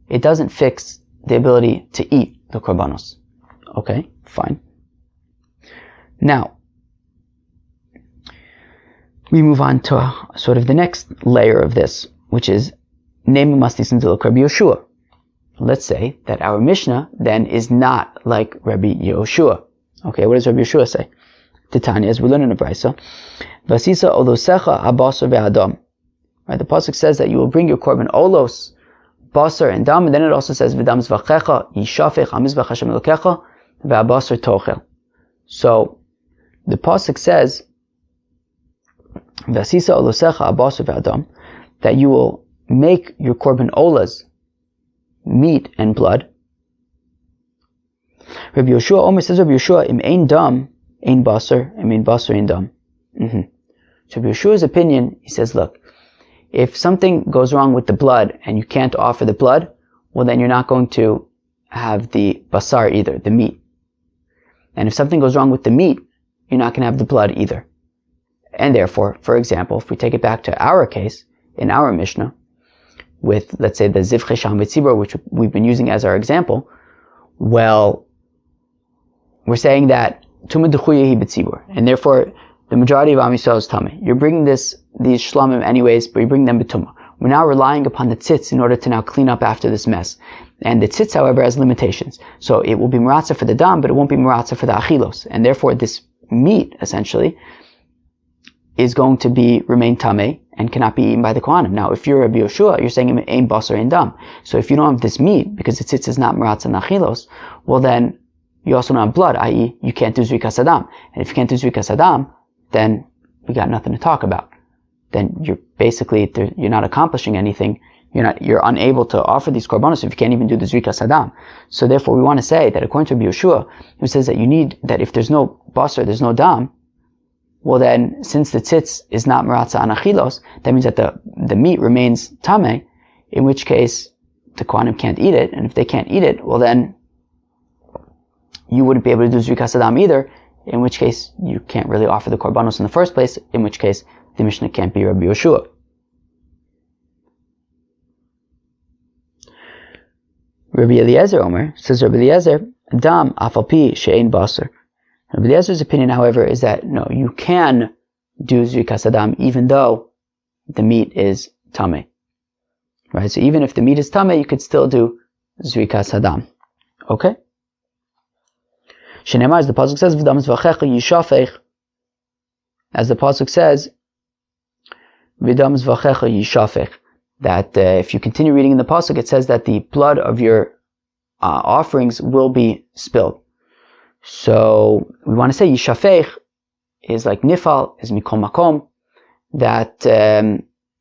It doesn't fix the ability to eat the korbanos. Okay, fine. Now, we move on to sort of the next layer of this, which is Nema Masnisim Diluk Rabbi Yoshua. Let's say that our Mishnah then is not like Rabbi Yoshua. Okay, what does Rabbi Yoshua say? Titania, as we learn in the Brisa, Vasisa Olosecha Abasar ve'Adam. Right, the pasuk says that you will bring your korban olos, basar, and dam, and then it also says V'dam zvachecha yishafech hamizbach Hashem Elokecha ve'abasar tochel. So the pasuk says Vasisa Olosecha Abasar ve'Adam, that you will make your korban olas meat and blood. Rabbi Yoshua Omer says, Rabbi Yoshua, im ein dam, ein basar, im ein basar, ein dam. So Rabbi Yoshua's opinion, he says, look, if something goes wrong with the blood and you can't offer the blood, well then you're not going to have the basar either, the meat. And if something goes wrong with the meat, you're not going to have the blood either. And therefore, for example, if we take it back to our case, in our Mishnah, with, let's say, the zivchei shal mitzibor, which we've been using as our example, well, we're saying that tumah dechuya hi b'tzibor, and therefore the majority of Am Yisrael is tameh. You're bringing these shlamim anyways, but you bring them b'tumah. We're now relying upon the tzitz in order to now clean up after this mess. And the tzitz, however, has limitations. So it will be maratza for the dam, but it won't be maratza for the achilos. And therefore this meat, essentially, is going to remain tameh and cannot be eaten by the Kohanim. Now, if you're Rabbi Yoshua, you're saying ein basar ein dam. So if you don't have this meat, because the tzitz is not maratza and achilos, well then, you also don't have blood, i.e., you can't do zrikas adam. And if you can't do zrikas adam, then we got nothing to talk about. Then you're basically, you're not accomplishing anything. You're unable to offer these korbanos if you can't even do the zrikas adam. So therefore, we want to say that according to Rabbi Yoshua, who says that if there's no basar, there's no dam, well then, since the tzitz is not maratza and achilos, that means that the meat remains tameh, in which case the Kohanim can't eat it, and if they can't eat it, well then you wouldn't be able to do zrikas adam either, in which case you can't really offer the korbanos in the first place, in which case the Mishnah can't be Rabbi Yoshua. Rabbi Eliezer Omer says, Rabbi Eliezer, dam afal pi she'ein basar. Rabbi Eliezer's opinion, however, is that no, you can do zrikas adam even though the meat is tameh. Right? So even if the meat is tameh, you could still do zrikas adam. Okay? Shenemar, as the pasuk says, v'dam zvachecha yishafech. As the pasuk says, v'dam zvachecha yishafech. That if you continue reading in the pasuk, it says that the blood of your offerings will be spilled. So we want to say yishafech is like nifal, is mikol makom, that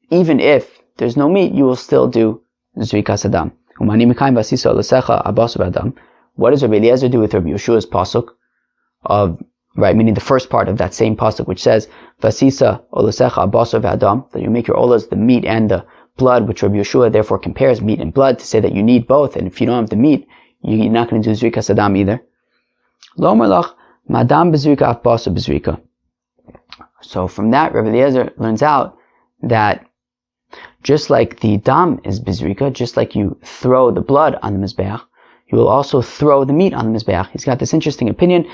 even if there's no meat, you will still do zrikas adam. What does Rabbi Eliezer do with Rabbi Yoshua's pasuk meaning the first part of that same pasuk, which says vasisa olasecha abasar ve'adam, that you make your olas the meat and the blood, which Rabbi Yoshua therefore compares meat and blood to say that you need both, and if you don't have the meat, you're not going to do zrikas adam either. So from that, Rabbi Eliezer learns out that just like the dam is bizrika, just like you throw the blood on the mizbeach, you will also throw the meat on the mizbeach. He's got this interesting opinion.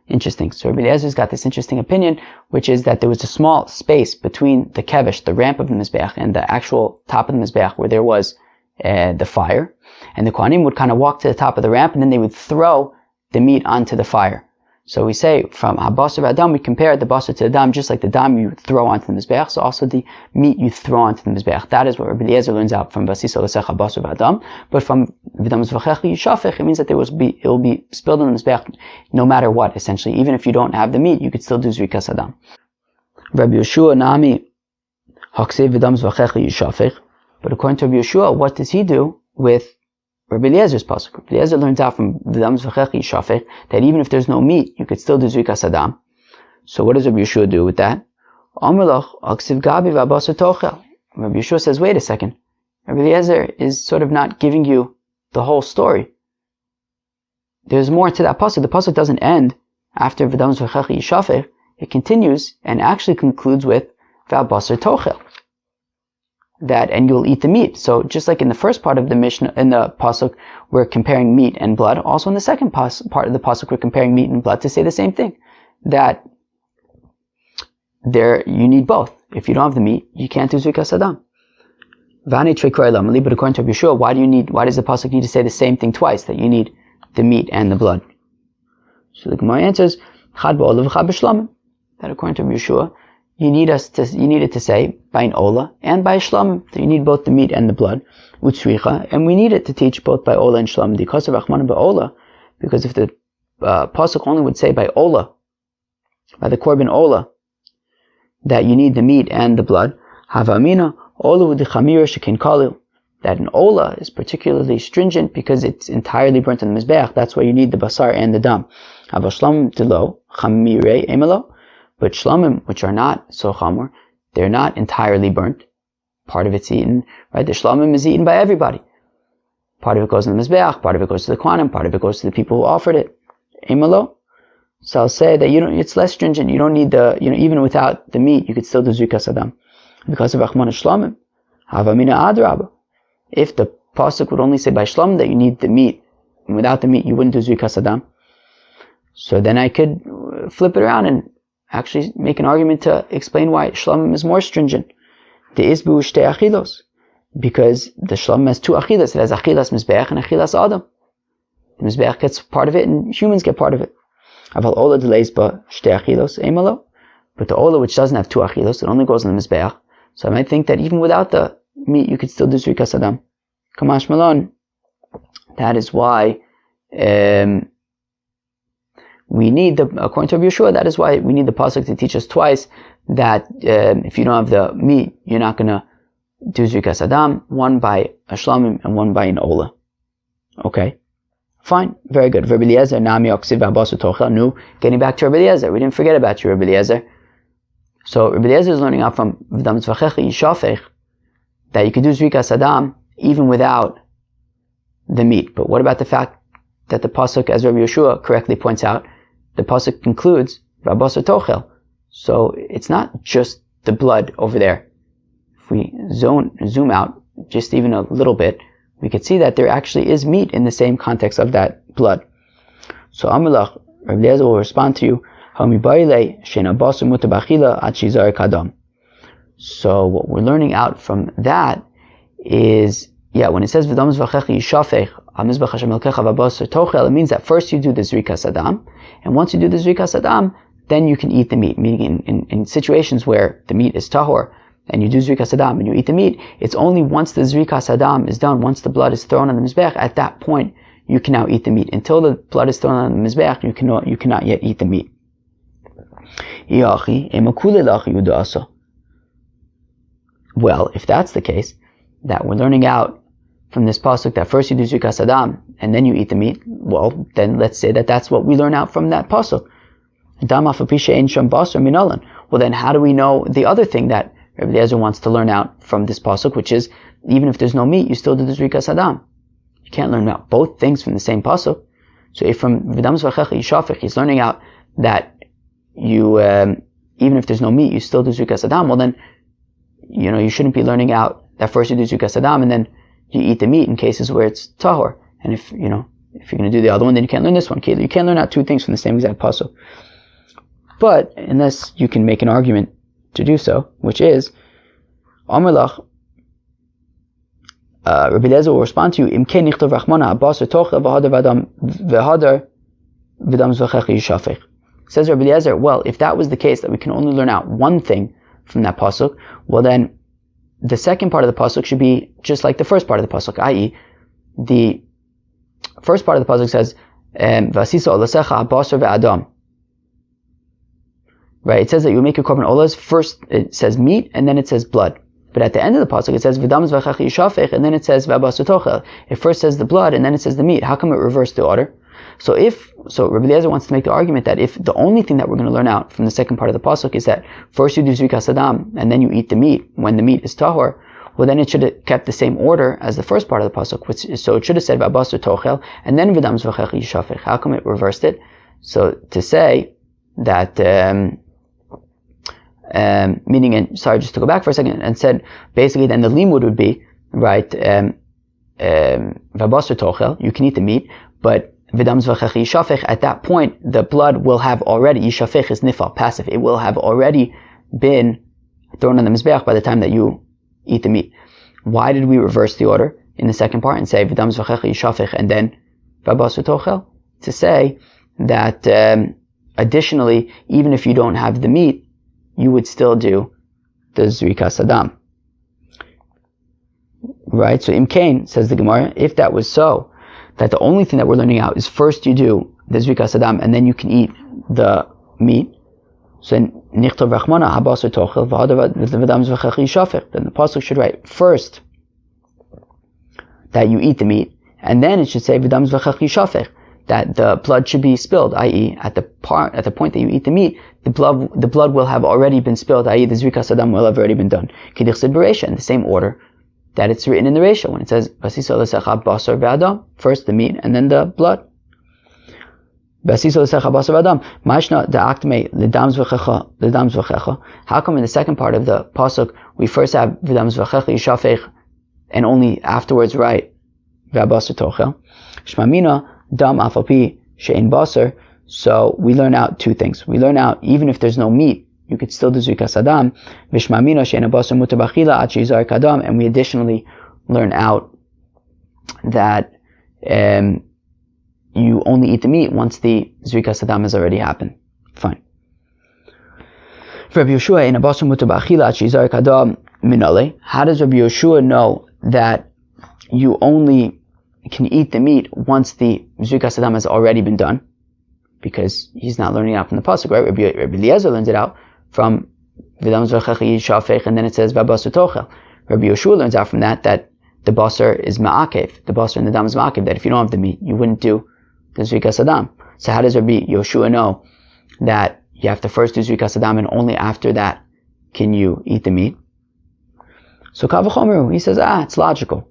Interesting. So Rabbi Eliezer's got this interesting opinion, which is that there was a small space between the kevesh, the ramp of the mizbeach, and the actual top of the mizbeach, where there was the fire. And the Kohanim would kind of walk to the top of the ramp, and then they would throw the meat onto the fire. So we say from habasar v'adam, we compare the basar to the dam, just like the dam you throw onto the mizbeach, so also the meat you throw onto the mizbeach. That is what Rabbi Eliezer learns out from basisa l'sech habasar v'adam. But from v'dam zvachecha yishafech, it means that it will be spilled on the mizbeach no matter what, essentially. Even if you don't have the meat, you could still do zrikas adam. Rabbi Yeshua nami haksiv v'dam zvachecha yishafech. But according to Rabbi Yeshua, what does he do with Rabbi Eliezer's pasuk? Rabbi Eliezer learns out from v'dam zvachecha yishafech that even if there's no meat, you could still do zrikas adam. So what does Rabbi Yeshua do with that? Amalach aksiv gabi v'abasar tochel. Rabbi Yeshua says, wait a second. Rabbi Eliezer is sort of not giving you the whole story. There's more to that pasuk. The pasuk doesn't end after v'dam zvachecha yishafech. It continues and actually concludes with v'abasar tochel. That, and you'll eat the meat. So just like in the first part of the Mishnah, in the pasuk, we're comparing meat and blood. Also in the second part of the pasuk, we're comparing meat and blood to say the same thing. That there, you need both. If you don't have the meat, you can't do zrikas adam. But according to Yeshua, why does the pasuk need to say the same thing twice? That you need the meat and the blood. So the Gemara answers, that according to Yeshua, you needed to say by an ola and by a shlamim, that you need both the meat and the blood, utzricha, and we needed to teach both by ola and shlamim, because of Rachman by ola, because if the pasuk only would say by ola, by the korban ola, that you need the meat and the blood, havamina ola with the chamir shekin kalil, that an ola is particularly stringent because it's entirely burnt in the mizbeach. That's why you need the basar and the dam. Havashlam delo chamire emelo. But shlamim, which are not so chamor, they're not entirely burnt. Part of it's eaten, right? The shlamim is eaten by everybody. Part of it goes in the mizbeach, part of it goes to the kohanim, part of it goes to the people who offered it. Emelo. So I'll say that it's less stringent. You don't need even without the meat, you could still do zrikas adam. Because of Rachman shlamim. Havamina adraba. If the pasuk would only say by shlamim that you need the meat, and without the meat you wouldn't do zrikas adam, so then I could flip it around and actually make an argument to explain why shlamim is more stringent. The isbu shtei achilos, because the shlamim has two achilas. It has achilas mizbeach and achilas adam. The mizbeach gets part of it, and humans get part of it. Aval ola delays ba shtei achilos emalo, but the ola which doesn't have two achilos, it only goes in the mizbeach. So I might think that even without the meat, you could still do zrikas adam. Kamash malon. That is why we need according to Rabbi Yeshua, that is why we need the pasuk to teach us twice that if you don't have the meat, you're not going to do zrikas adam, one by a shlamim and one by an ola. Okay, fine, very good. Rabbi Eliezer, nami oksiv v'abasar tochel. Nu, getting back to Rabbi Eliezer, we didn't forget about you, Rabbi Eliezer. So Rabbi Eliezer is learning out from v'dam tzvachecha yishafech that you could do zrikas adam even without the meat. But what about the fact that the pasuk, as Rabbi Yeshua correctly points out, the pasuk concludes v'abasar tochel. So it's not just the blood over there. If we zoom out just even a little bit, we could see that there actually is meat in the same context of that blood. So Amalach, Rabbi Eliezer will respond to you, so what we're learning out from that is, when it says v'dam zvachecha yishafech hamizbech Hashem elkecha v'abasar tochel, it means that first you do the zrikas adam, and once you do the zrikas adam, then you can eat the meat. Meaning in situations where the meat is tahor, and you do zrikas adam and you eat the meat, it's only once the zrikas adam is done, once the blood is thrown on the mizbech, at that point you can now eat the meat. Until the blood is thrown on the mizbech, you cannot yet eat the meat. Well, if that's the case, that we're learning out from this pasuk that first you do zrikas adam and then you eat the meat, well, then let's say that that's what we learn out from that pasuk. Well, then how do we know the other thing that Rabbi Eliezer wants to learn out from this pasuk, which is even if there's no meat, you still do the zrikas adam? You can't learn out both things from the same pasuk. So if from v'dam zvachecha yishafech he's learning out that you even if there's no meat, you still do zrikas adam, well then you shouldn't be learning out that first you do zrikas adam and then you eat the meat in cases where it's tahor. And if you're going to do the other one, then you can't learn this one. You can't learn out two things from the same exact pasuk. But unless you can make an argument to do so, which is Amalach, Rabbi Eliezer will respond to you, Im ken nichtav rachmana abasar tochel v'hadar v'dam zvachecha yishafech. Says Rabbi Eliezer, well, if that was the case, that we can only learn out one thing from that pasuk, well then, the second part of the pasuk should be just like the first part of the pasuk, i.e., the first part of the pasuk says, "Vasisa olasecha basar ve'adam." Right? It says that you make your korban olas. First, it says meat, and then it says blood. But at the end of the pasuk, it says v'dam zvachach yishafech, and then it says v'abasar tochel. It first says the blood, and then it says the meat. How come it reversed the order? So Rabbi Eliezer wants to make the argument that if the only thing that we're going to learn out from the second part of the pasuk is that first you do zrikas hadam, and then you eat the meat when the meat is tahor, well then it should have kept the same order as the first part of the pasuk. So it should have said v'abasar tochel, and then v'dam zvachach yishafech. How come it reversed it? So to say that. Meaning, and sorry, just to go back for a second, and said basically then the limud would be right. V'abasar tochel, you can eat the meat, but v'dam zvachach yishafech, at that point the blood will have already, yishafech is nifal, passive, it will have already been thrown on the mizbeach by the time that you eat the meat. Why did we reverse the order in the second part and say v'dam zvachach yishafech and then v'abasar tochel? To say that additionally, even if you don't have the meat, you would still do the zrikas hadam. Right? So Imkain, says the Gemara, if that was so, that the only thing that we're learning out is first you do the zrikas hadam and then you can eat the meat. So nichtav rachmana habasar tochel v'adam zvachach yishafech. Then the pasuk should write first that you eat the meat, and then it should say v'dam zvachach yishafech, that the blood should be spilled, i.e., at the point that you eat the meat, the blood will have already been spilled, i.e., the zrikas hadam will have already been done. Kedichsid b'reisha, in the same order that it's written in the reisha, when it says vasisa l'secha basar ve'adam, first the meat and then the blood. Vasisa l'secha basar ve'adam, mashna da'aktme l'dam zvachecha. How come in the second part of the pasuk we first have v'dam zvachecha yishafech and only afterwards write ve'abasar tochel? Shmamina dam afapi she'en basar. So we learn out two things. We learn out even if there's no meat, you could still do zrikas hadam. V'shmamina she'en basar mutar b'achila ad she'yizar kadam. And we additionally learn out that you only eat the meat once the zrikas hadam has already happened. Fine. For Rabbi Yeshua in basar mutar b'achila ad she'yizar kadam minale. How does Rabbi Yeshua know that you only can eat the meat once the zrikas hadam has already been done? Because he's not learning out from the pasuk, right? Rabbi Eliezer learns it out from v'dam zvachach yishafech, and then it says v'abasar tochel. Rabbi Yeshua learns out from that the basar is ma'akev, the basar and the dam is ma'akev, that if you don't have the meat, you wouldn't do the zrikas hadam. So how does Rabbi Yeshua know that you have to first do zrikas hadam and only after that can you eat the meat? So kavachomeru, he says, it's logical.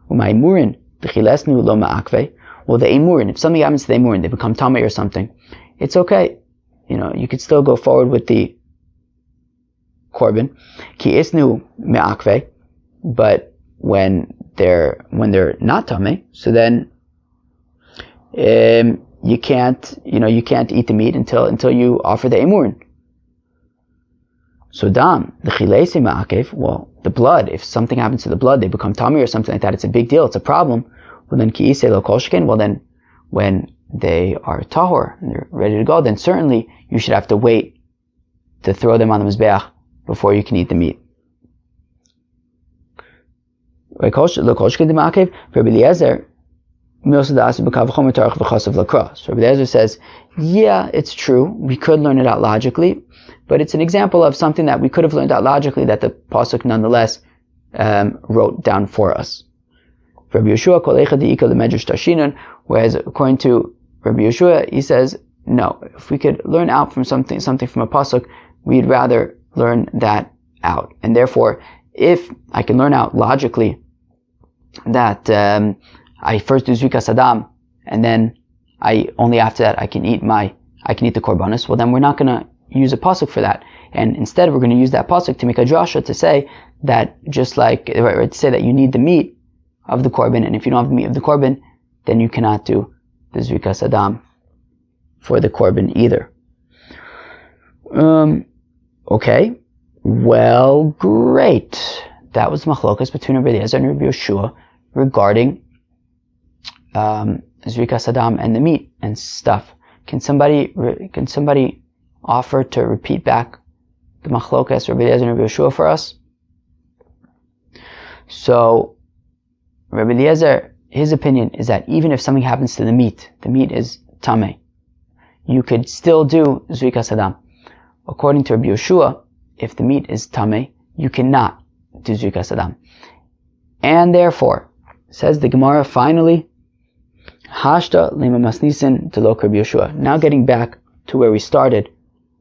U'ma'emurin d'chilesnu lo ma'akve. Well, the emurin, if something happens to the emurin, they become tumah or something, it's okay. You could still go forward with the korban. Ki isnu me'akve, but when they're not tumah, so then you can't eat the meat until you offer the emurin. So dam, the chilesi me'akev, well, the blood, if something happens to the blood, they become tummy or something like that, it's a big deal, it's a problem. Well then ki'isei lo kol sheken, well then when they are tahor and they're ready to go, then certainly you should have to wait to throw them on the mizbeach before you can eat the meat. Lo kol sheken d'ma'akev, Rabbi Eliezer, so Rabbi Eliezer says, yeah, it's true, we could learn it out logically, but it's an example of something that we could have learned out logically that the pasuk nonetheless wrote down for us. Rabbi Yeshua, whereas according to Rabbi Yeshua, he says, no, if we could learn out from something from a pasuk, we'd rather learn that out. And therefore, if I can learn out logically that I first do zrikas hadam, and then only after that I can eat the korbanos, well then we're not going to use a pasuk for that. And instead we're going to use that pasuk to make a drasha to say that just like, to say that you need the meat of the korban, and if you don't have the meat of the korban, then you cannot do the zrikas hadam for the korban either. Okay, well, great. That was machlokas between Rabbi Eliezer and Rabbi Yeshua regarding zrikas hadam and the meat and stuff. Can somebody offer to repeat back the machlokas Rabbi Eliezer and Rabbi Yehoshua for us? So Rabbi Eliezer, his opinion is that even if something happens to the meat is tameh, you could still do zrikas hadam. According to Rabbi Yehoshua, if the meat is tameh, you cannot do zrikas hadam. And therefore, says the Gemara finally, Hashta lema masnisin delok Rabbi Yehoshua. Now getting back to where we started,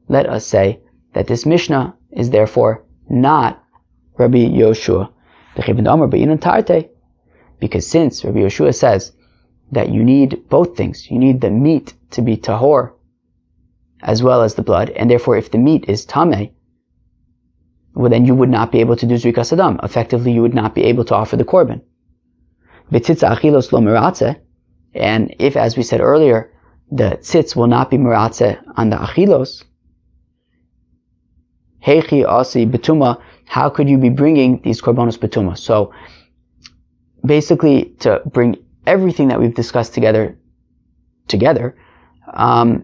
let us say that this Mishnah is therefore not Rabbi Yehoshua. Because since Rabbi Yehoshua says that you need both things, you need the meat to be tahor as well as the blood, and therefore if the meat is tameh, well then you would not be able to do zrikas hadam. Effectively, you would not be able to offer the korban. And if, as we said earlier, the tzitz will not be meratzeh on the achilos, heichi asi betuma, how could you be bringing these korbanos betuma? So basically, to bring everything that we've discussed together, tumah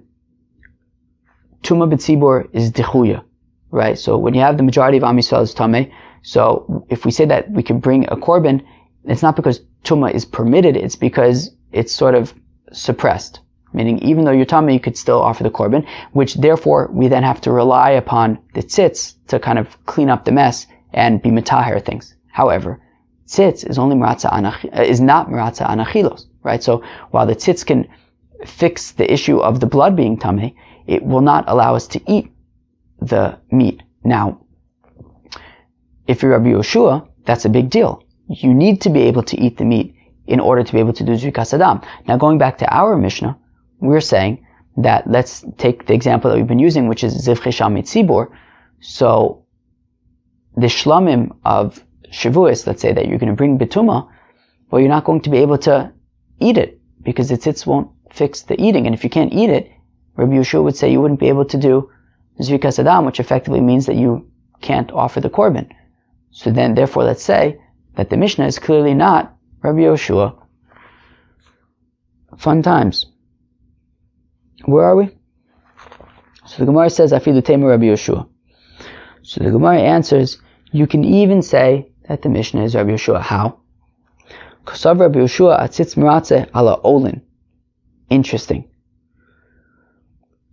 b'tzibur is dichuya, right? So when you have the majority of Am Yisrael is tameh, so if we say that we can bring a korban, it's not because tumah is permitted, it's because it's sort of suppressed. Meaning, even though you're tameh, you could still offer the korban, which therefore we then have to rely upon the tzitz to kind of clean up the mess and be metaher things. However, tzitz is only not meratzah an achilos, right? So while the tzitz can fix the issue of the blood being tameh, it will not allow us to eat the meat. Now, if you're Rabbi Yehoshua, that's a big deal. You need to be able to eat the meat in order to be able to do zrikas hadam. Now, going back to our Mishnah, we're saying that let's take the example that we've been using, which is zivchei shamei tzibur. So the shlamim of Shavuos, let's say that you're going to bring betuma, well, you're not going to be able to eat it because the tzitz won't fix the eating. And if you can't eat it, Rabbi Yehoshua would say you wouldn't be able to do zrikas hadam, which effectively means that you can't offer the korban. So then, therefore, let's say that the Mishnah is clearly not Rabbi Yehoshua. Fun times. Where are we? So the Gemara says, Afilu Tema Rabbi Yehoshua. So the Gemara answers, you can even say that the Mishnah is Rabbi Yehoshua. How? Kosav Rabbi Yehoshua atzitz meratzeh ala olin. Interesting.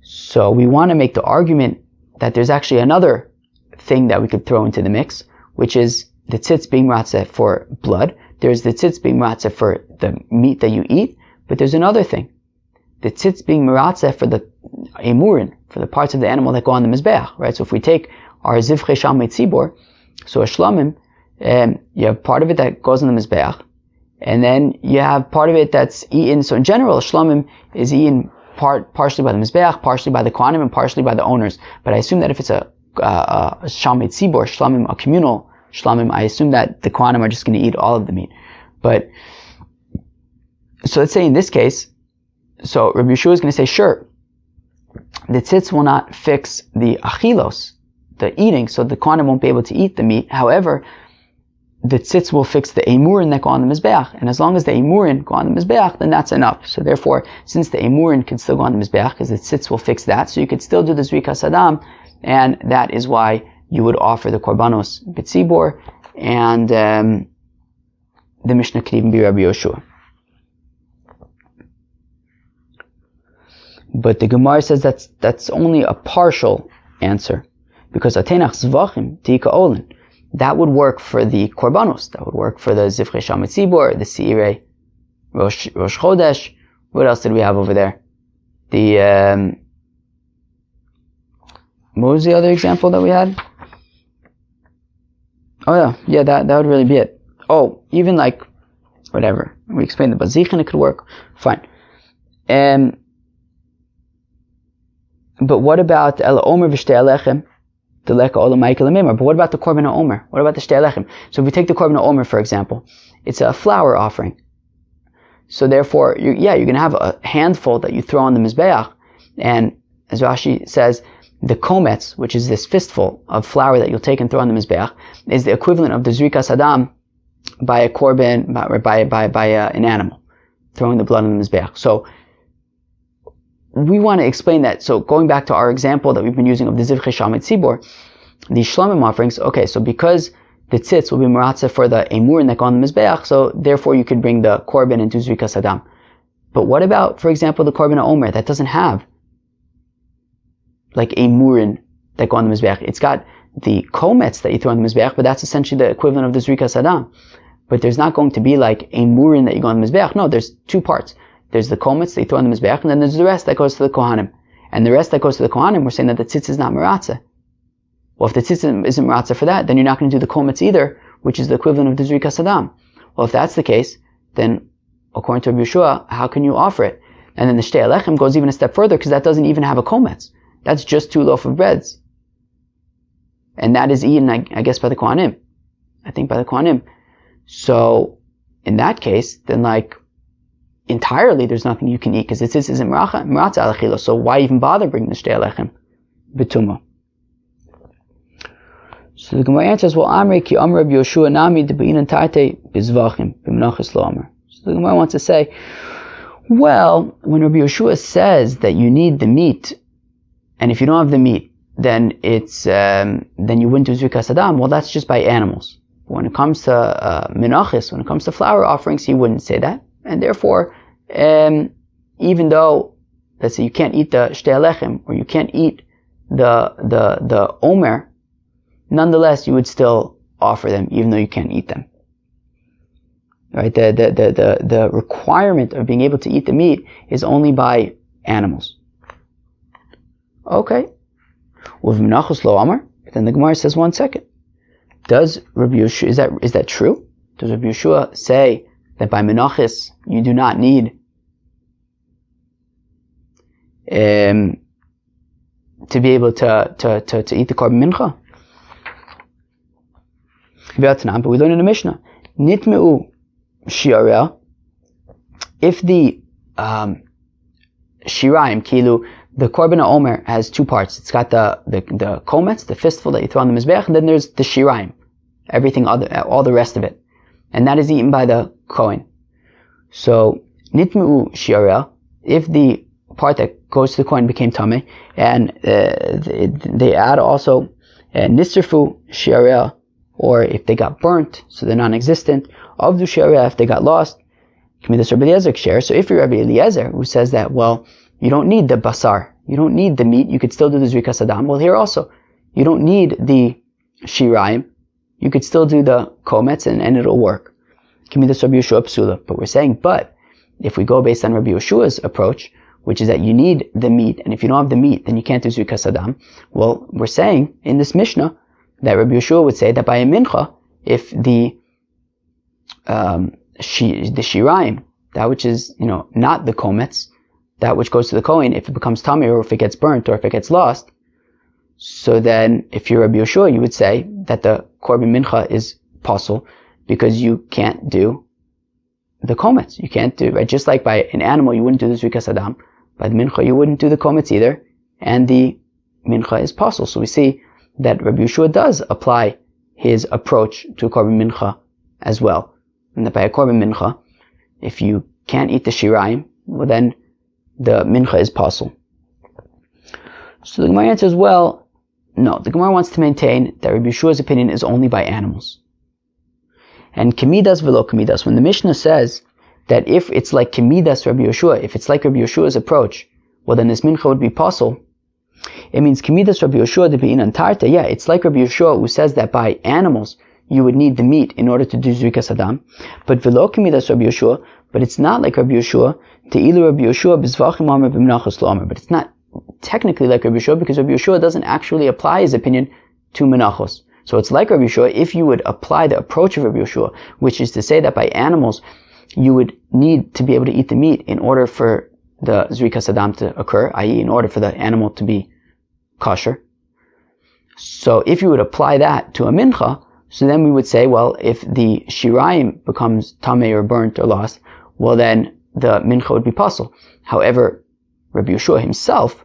So we want to make the argument that there's actually another thing that we could throw into the mix, which is the tzitz being meratzeh for blood. There's the tzitz being meratzeh for the meat that you eat, but there's another thing. The tzitz being meratzeh for the emurin, for the parts of the animal that go on the mizbeach, right? So if we take our zivchei shamei tzibur, so a shlamim, you have part of it that goes on the mizbeach, and then you have part of it that's eaten. So in general, a shlamim is eaten partially by the mizbeach, partially by the kohanim, and partially by the owners. But I assume that if it's a shamei tzibur, shlamim, a communal shlamim, I assume that the kohanim are just going to eat all of the meat. But so let's say in this case, so Rabbi Yehoshua is going to say, sure, the tzitz will not fix the achilos, the eating, so the kohanim won't be able to eat the meat. However, the tzitz will fix the emurin that go on the mizbeach, and as long as the emurin go on the mizbeach, then that's enough. So therefore, since the emurin can still go on the mizbeach, because the tzitz will fix that, so you could still do the zrikas hadam, and that is why you would offer the korbanos b'tzibur, and the Mishnah could even be Rabbi Yehoshua. But the Gemara says that's only a partial answer, because atenach zvachim tika olin, that would work for the korbanos, that would work for the zivchei shamei tzibur, the seirei rosh chodesh. What else did we have over there? The what was the other example that we had? Oh yeah, that would really be it. Oh, even like whatever we explained the bazichin, it could work fine. But what about el omer v'shtei alechem, the leka olam ma'ikal amimer? But what about the korban omer? What about the shtei alechem? So if we take the korban omer, for example, it's a flour offering. So therefore, you're going to have a handful that you throw on the mizbeach, and as Rashi says, the kometz, which is this fistful of flour that you'll take and throw on the mizbeach, is the equivalent of the zrikas hadam by a korban, by an animal, throwing the blood on the mizbeach. So we want to explain that. So going back to our example that we've been using of the Zivchei Shalmei Tzibor, the Shlomim offerings, okay, so because the tzitz will be meratzah for the emurin that go on the Mizbeach, so therefore you could bring the korban into Zrikas Hadam. But what about, for example, the korban omer that doesn't have like emurin that go on the Mizbeach? It's got the komets that you throw on the Mizbeach, but that's essentially the equivalent of the Zrikas Hadam. But there's not going to be like emurin that you go on the Mizbeach. No, there's two parts. There's the komets that you throw on the Mizbeach, and then there's the rest that goes to the Kohanim. And the rest that goes to the Kohanim, we're saying that the tzitz is not meratzah. Well, if the tzitz isn't meratzah for that, then you're not going to do the komets either, which is the equivalent of the Zrikas Hadam. Well, if that's the case, then according to Rabbi Yeshua, how can you offer it? And then the Shtei Alechem goes even a step further, because that doesn't even have a komets. That's just 2 loaf of breads. And that is eaten, I guess, by the Kohanim. I think by the Kohanim. So, in that case, then like, entirely there's nothing you can eat, because this isn't meratzah alachila, so why even bother bringing the Shtei Alechem? B'tumah. So the Gemara answers, well, Amri ki Amr Rabbi Yoshua nami de'b'inan tarte bizvachim b'menachos lo Amr. So the Gemara wants to say, well, when Rabbi Yoshua says that you need the meat, and if you don't have the meat, then it's then you wouldn't do Zrikas Hadam. Well, that's just by animals. But when it comes to menachos, when it comes to flour offerings, he wouldn't say that, and therefore, even though, let's say, you can't eat the Shtei Alechem, or you can't eat the Omer, nonetheless, you would still offer them, even though you can't eat them. Right? The requirement of being able to eat the meat is only by animals. Okay. With menachos lo amar, then the Gemara says, 1 second. Does Rabbi Yeshua, is that true? Does Rabbi Yeshua say that by menachos you do not need to be able to eat the korban mincha? But we learn in the Mishnah, nitmeu shiareh, if the shiraim, kilu, the korban omer has 2 parts. It's got the komets, the fistful that you throw on the mizbeach, and then there's the shiraim, everything other, all the rest of it, and that is eaten by the kohen. So nitmeu shiareh, if the part that goes to the kohen became tameh, and they add also nisrfu shiareh, or if they got burnt, so they're non-existent, avdu shiareh, if they got lost, k'midas Rabbi Eliezer k'sher. So if you're Rabbi Eliezer, who says that, well, you don't need the basar, you don't need the meat, you could still do the Zrikas Hadam. Well, here also, you don't need the shiraim, you could still do the komets, and it'll work. K'midas Rabbi Yeshua psula. But we're saying, but if we go based on Rabbi Yeshua's approach, which is that you need the meat, and if you don't have the meat, then you can't do Zrikas Hadam. Well, we're saying in this Mishnah that Rabbi Yeshua would say that by a mincha, if the shiraim, that which is, not the komets, that which goes to the kohen, if it becomes tummy, or if it gets burnt, or if it gets lost, so then if you're Rabbi Yeshua, you would say that the korban mincha is possible, because you can't do the komets. You can't do, right? Just like by an animal, you wouldn't do the Zrikas Hadam. By the mincha, you wouldn't do the komets either, and the mincha is possible. So we see that Rabbi Yeshua does apply his approach to a korban mincha as well. And that by a korban mincha, if you can't eat the shiraim, well then the mincha is possible. So the Gemara answers, well, no. The Gemara wants to maintain that Rabbi Yeshua's opinion is only by animals. And kemidas velo kemidas, when the Mishnah says that if it's like kemidas Rabbi Yeshua, if it's like Rabbi Yeshua's approach, well then this mincha would be possible. It means kemidas Rabbi Yeshua de'b'inan tarta. Yeah, it's like Rabbi Yeshua who says that by animals you would need the meat in order to do Zrikas Hadam. But velo kemidas Rabbi Yeshua, but it's not like Rabbi Yeshua, te'ilu Rabbi Yeshua b'zvachim amar b'menachos lo amar. But it's not technically like Rabbi Yeshua, because Rabbi Yeshua doesn't actually apply his opinion to menachos. So it's like Rabbi Yeshua if you would apply the approach of Rabbi Yeshua, which is to say that by animals you would need to be able to eat the meat in order for the Zrikas Hadam to occur, i.e. in order for the animal to be kosher. So if you would apply that to a mincha, so then we would say, well, if the shiraim becomes tameh or burnt or lost, well then the mincha would be possible. However, Rabbi Yeshua himself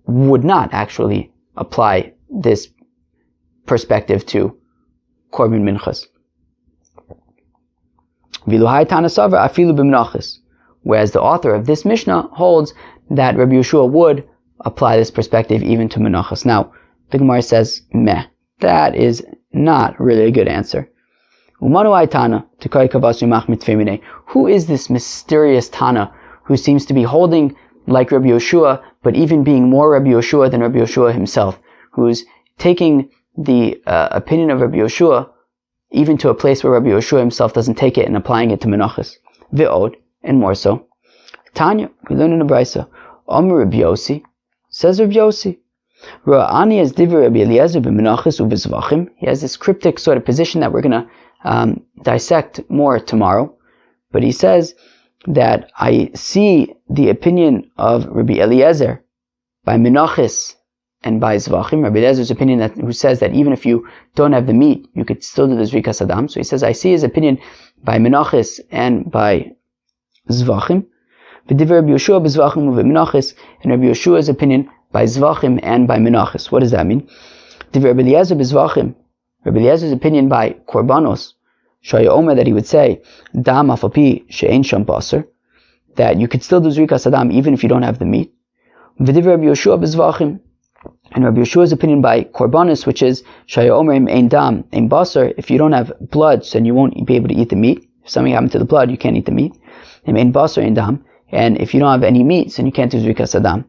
would not actually apply this perspective to korban minchas. Whereas the author of this Mishnah holds that Rabbi Yehoshua would apply this perspective even to menachos. Now, the Gemara says, meh. That is not really a good answer. Who is this mysterious Tana who seems to be holding like Rabbi Yehoshua, but even being more Rabbi Yehoshua than Rabbi Yehoshua himself, who's taking the opinion of Rabbi Yehoshua even to a place where Rabbi Yehoshua himself doesn't take it and applying it to menachos. Ve'od, and more so. Tanya, we learn in the Brisa, Omer Rabbi Yossi, says Rabbi Yossi, Ra'ani as divrei Rabbi Eliezer b'menachos u'b'zvachim. He has this cryptic sort of position that we're going to dissect more tomorrow. But he says that I see the opinion of Rabbi Eliezer by menachos and by zvachim. Rabbi Eliezer's opinion who says that even if you don't have the meat, you could still do the zrikas adam. So he says, I see his opinion by menachos and by zvachim. V'divrei Rabbi Yehoshua b'zvachim u'b'menachos, and Rabbi Yehoshua's opinion by zvachim and by menachos. What does that mean? Divrei Rabbi Eliezer b'zvachim. Rabbi Eliezer's opinion by korbanos, shaya omer, that he would say, dam afapi she'ein sham basar, that you could still do zrikas adam even if you don't have the meat. V'divrei Rabbi Yehoshua b'zvachim, and Rabbi Yehoshua's opinion by korbanos, which is shaya omer im ein dam ein basar, if you don't have blood, then you won't be able to eat the meat. If something happened to the blood, you can't eat the meat. Im ein basar ein dam, and if you don't have any meat, then you can't do zrikas adam.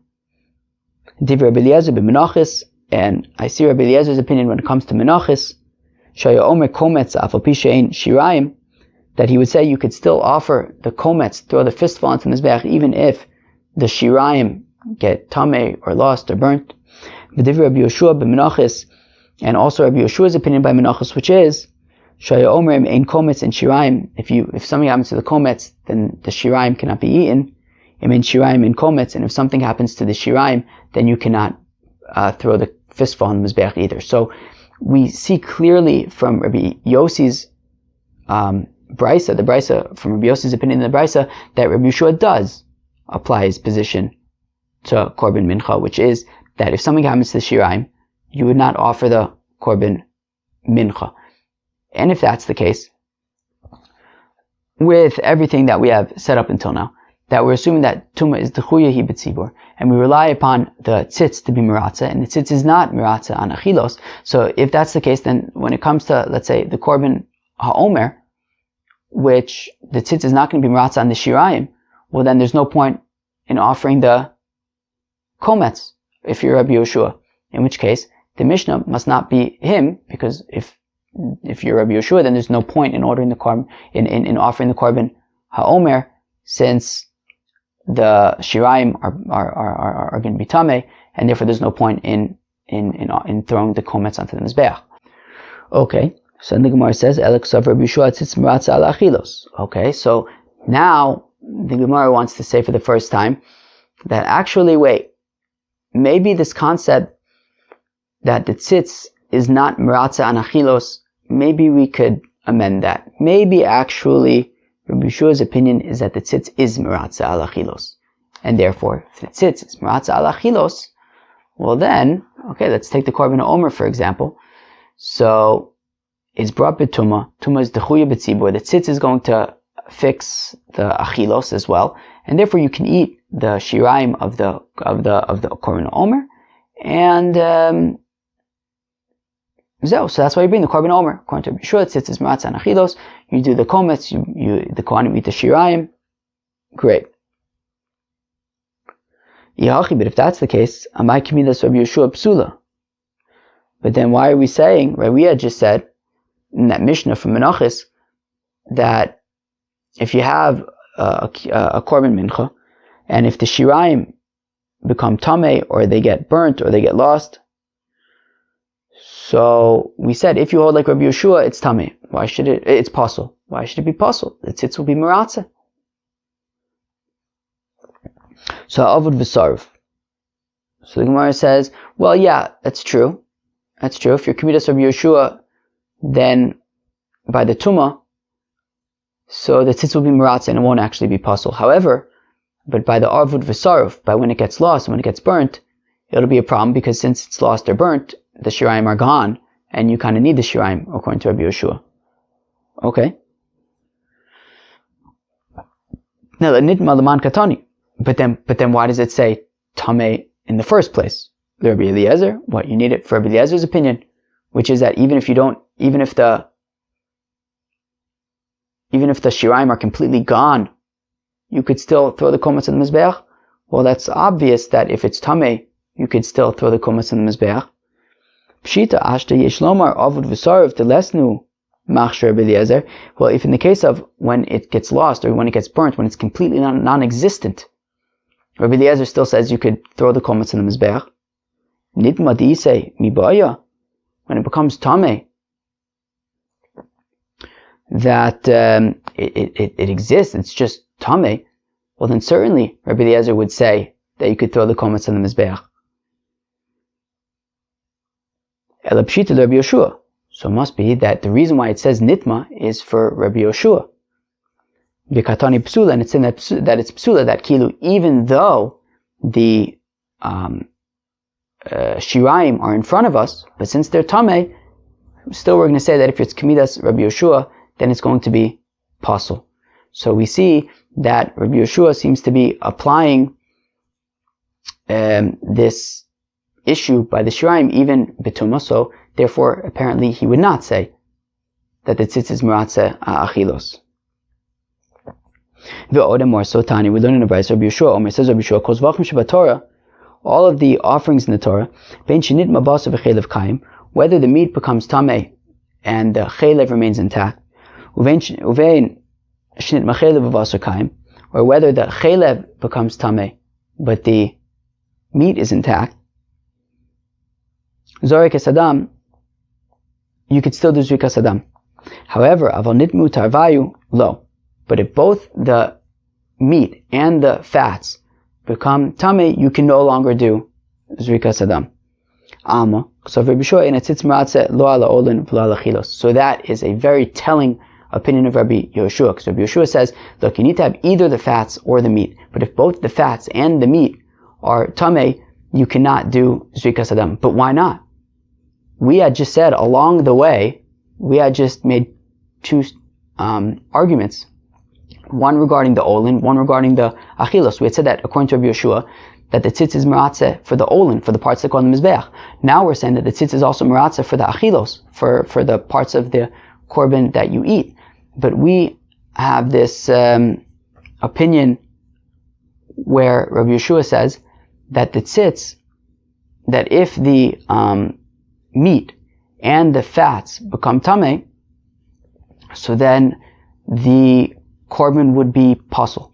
Divrei Rabbi Eliezer b'menachos, and I see Rabbi Eliezer's opinion when it comes to menachos, shaya omer kometz afapi she'ein shirayim, that he would say you could still offer the kometz, throw the fistful onto the mizbeach, even if the shirayim get tameh or lost or burnt. V'divrei Rabbi Yehoshua b'menachos, and also Rabbi Yehoshua's opinion by menachos, which is shaya omer ein kometz and shirayim. If something happens to the kometz, then the shirayim cannot be eaten. Im ein shirayim in kometz, and if something happens to the shirayim, then you cannot throw the fistful on the mizbeach either. So we see clearly from Rabbi Yossi's brisa, the brisa from Rabbi Yossi's opinion in the brisa, that Rabbi Yehoshua does apply his position to korban mincha, which is that if something happens to the shirayim, you would not offer the korban mincha. And if that's the case, with everything that we have set up until now, that we're assuming that tumah is dechuya hi b'tzibur, and we rely upon the tzitz to be miratza, and the tzitz is not miratza on achilos. So if that's the case, then when it comes to, let's say, the korban ha'omer, which the tzitz is not going to be miratza on the shirayim, well then there's no point in offering the kometz if you're Rabbi Yehoshua. In which case, the Mishnah must not be him, because if you're Rabbi Yehoshua, then there's no point in ordering the korban, in offering the korban ha'omer, since the shirayim are going to be tameh, and therefore there's no point in throwing the kometz onto the mizbeach. Okay, so then the Gemara says, Elek sav Rabbi Yehoshua tzitz miratza al achilos. Okay, so now the Gemara wants to say for the first time that actually, wait, maybe this concept that the tzitz is not miratza an achilos, maybe we could amend that. Maybe actually Rabbi Yeshua's opinion is that the tzitz is miratza al achilos, and therefore, if the tzitz is miratza al achilos, well then, okay, let's take the korban omer for example. So it's brought b'tumah. Tumah is dechuya b'tzibur. The tzitz is going to fix the achilos as well, and therefore you can eat the shirayim of the korban omer, and so that's why you bring the korban omer. According to Rabbi Yeshua, tzitz is miratza an achilos. You do the kometz, the kohanim eat the shirayim. Great. Yahachi, but if that's the case, amai kimidas Rabbi Yeshua psula. But then why are we saying, right, we had just said in that Mishnah from Menachos that if you have a korban mincha, and if the shirayim become tameh, or they get burnt, or they get lost, so we said if you hold like Rabbi Yeshua, it's tameh. Why should it? It's pasul. Why should it be pasul? The tzitz will be miratza. So avud v'sarv. So the Gemara says, well, yeah, that's true. That's true. If you're kamidas Rabbi Yeshua, then by the tumah, so the tzitz will be miratza and it won't actually be pasul. However, but by the avud v'sarv, by when it gets lost and when it gets burnt, it'll be a problem, because since it's lost or burnt, the shirayim are gone, and you kind of need the shirayim, according to Rabbi Yeshua. Okay. Now, the nitma l'man katani, But then why does it say tameh in the first place? Rabbi Eliezer, what you need it for Rabbi Eliezer's opinion, which is that even if the shiraim are completely gone, you could still throw the komas in the mizbeach. Well, that's obvious that if it's tameh, you could still throw the komas in the mizbeach. Pshita ashta yesh lomar avud v'sarav telesnu machshir Rabbi Eliezer. Well, if in the case of when it gets lost or when it gets burnt, when it's completely non-existent, Rabbi Eliezer still says you could throw the komas in the mizbeach. Nitma di'isei mibaya, when it becomes tameh, that it exists, it's just tameh, well then certainly Rabbi Eliezer would say that you could throw the komas in the mizbeach. Ela pshita Rabbi Yoshua. So it must be that the reason why it says nitma is for Rabbi Yoshua. V'katani psula, and it's in that it's psula, that kilu, even though the shiraim are in front of us, but since they're tameh, still we're going to say that if it's kamidas Rabbi Yoshua, then it's going to be pasul. So we see that Rabbi Yoshua seems to be applying this issue by the shiraim even betuma. So therefore, apparently, he would not say that the tzitz is meratzeh achilos. Ve'odem so tani, we learn in the Brayso Rabbi Yoshua. Omer says Rabbi Yoshua, kol zvachim shebatorah, all of the offerings in the Torah, ben shenit mabasa v'chelev kaim, whether the meat becomes tameh and the chelev remains intact, uvein shenit machelev v'vasar kaim, or whether the chelev becomes tameh but the meat is intact, zorek esadam, you could still do zrikas adam. However, aval nitmu tarvayu lo. But if both the meat and the fats become tameh, you can no longer do zrikas adam. Alma. So that is a very telling opinion of Rabbi Yoshua. Because Rabbi Yoshua says, look, you need to have either the fats or the meat. But if both the fats and the meat are tameh, you cannot do zrikas adam. But why not? We had just said along the way, we had just made two arguments. One regarding the olin, one regarding the achilos. We had said that according to Rabbi Yoshua, that the tzitz is meratzeh for the olin, for the parts that go on the mizbeach. Now we're saying that the tzitz is also meratzeh for the achilos, for the parts of the korban that you eat. But we have this opinion where Rabbi Yoshua says that the tzitz, that if the meat and the fats become tameh, so then the korban would be pasul.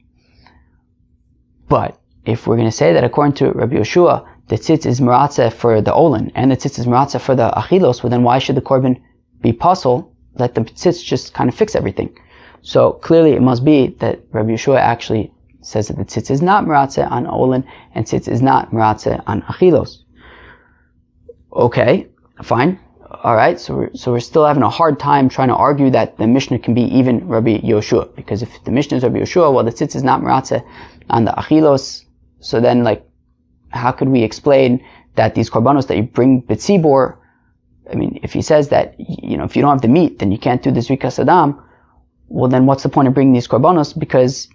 But if we're going to say that according to Rabbi Yoshua, the tzitz is meratzeh for the olin and the tzitz is meratzeh for the achilos, well then why should the korban be pasul? Let the tzitz just kind of fix everything. So clearly it must be that Rabbi Yoshua actually says that the tzitz is not meratzeh on olin and tzitz is not meratzeh on achilos. Okay, fine. Alright, so we're still having a hard time trying to argue that the Mishnah can be even Rabbi Yoshua. Because if the Mishnah is Rabbi Yoshua, well the tzitz is not meratzeh on the achilos, so then how could we explain that these korbanos that you bring b'tzibor, I mean, if he says that, if you don't have the meat, then you can't do the zrikas adam, well then what's the point of bringing these korbanos? Because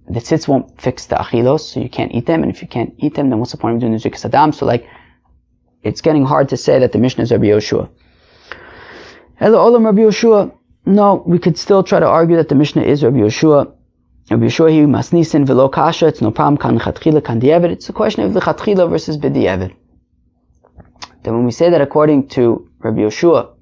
the tzitz won't fix the achilos, so you can't eat them, and if you can't eat them, then what's the point of doing the zrikas adam? So it's getting hard to say that the Mishnah is Rabbi Yoshua. Hello, Olam Rabbi Yoshua. No, we could still try to argue that the Mishnah is Rabbi Yoshua. Rabbi Yoshua, he masnisin velo kasha. It's no problem. Kan lechatchila, kan di'evet. It's a question of lechatchila versus b'di'evet. Then when we say that according to Rabbi Yoshua,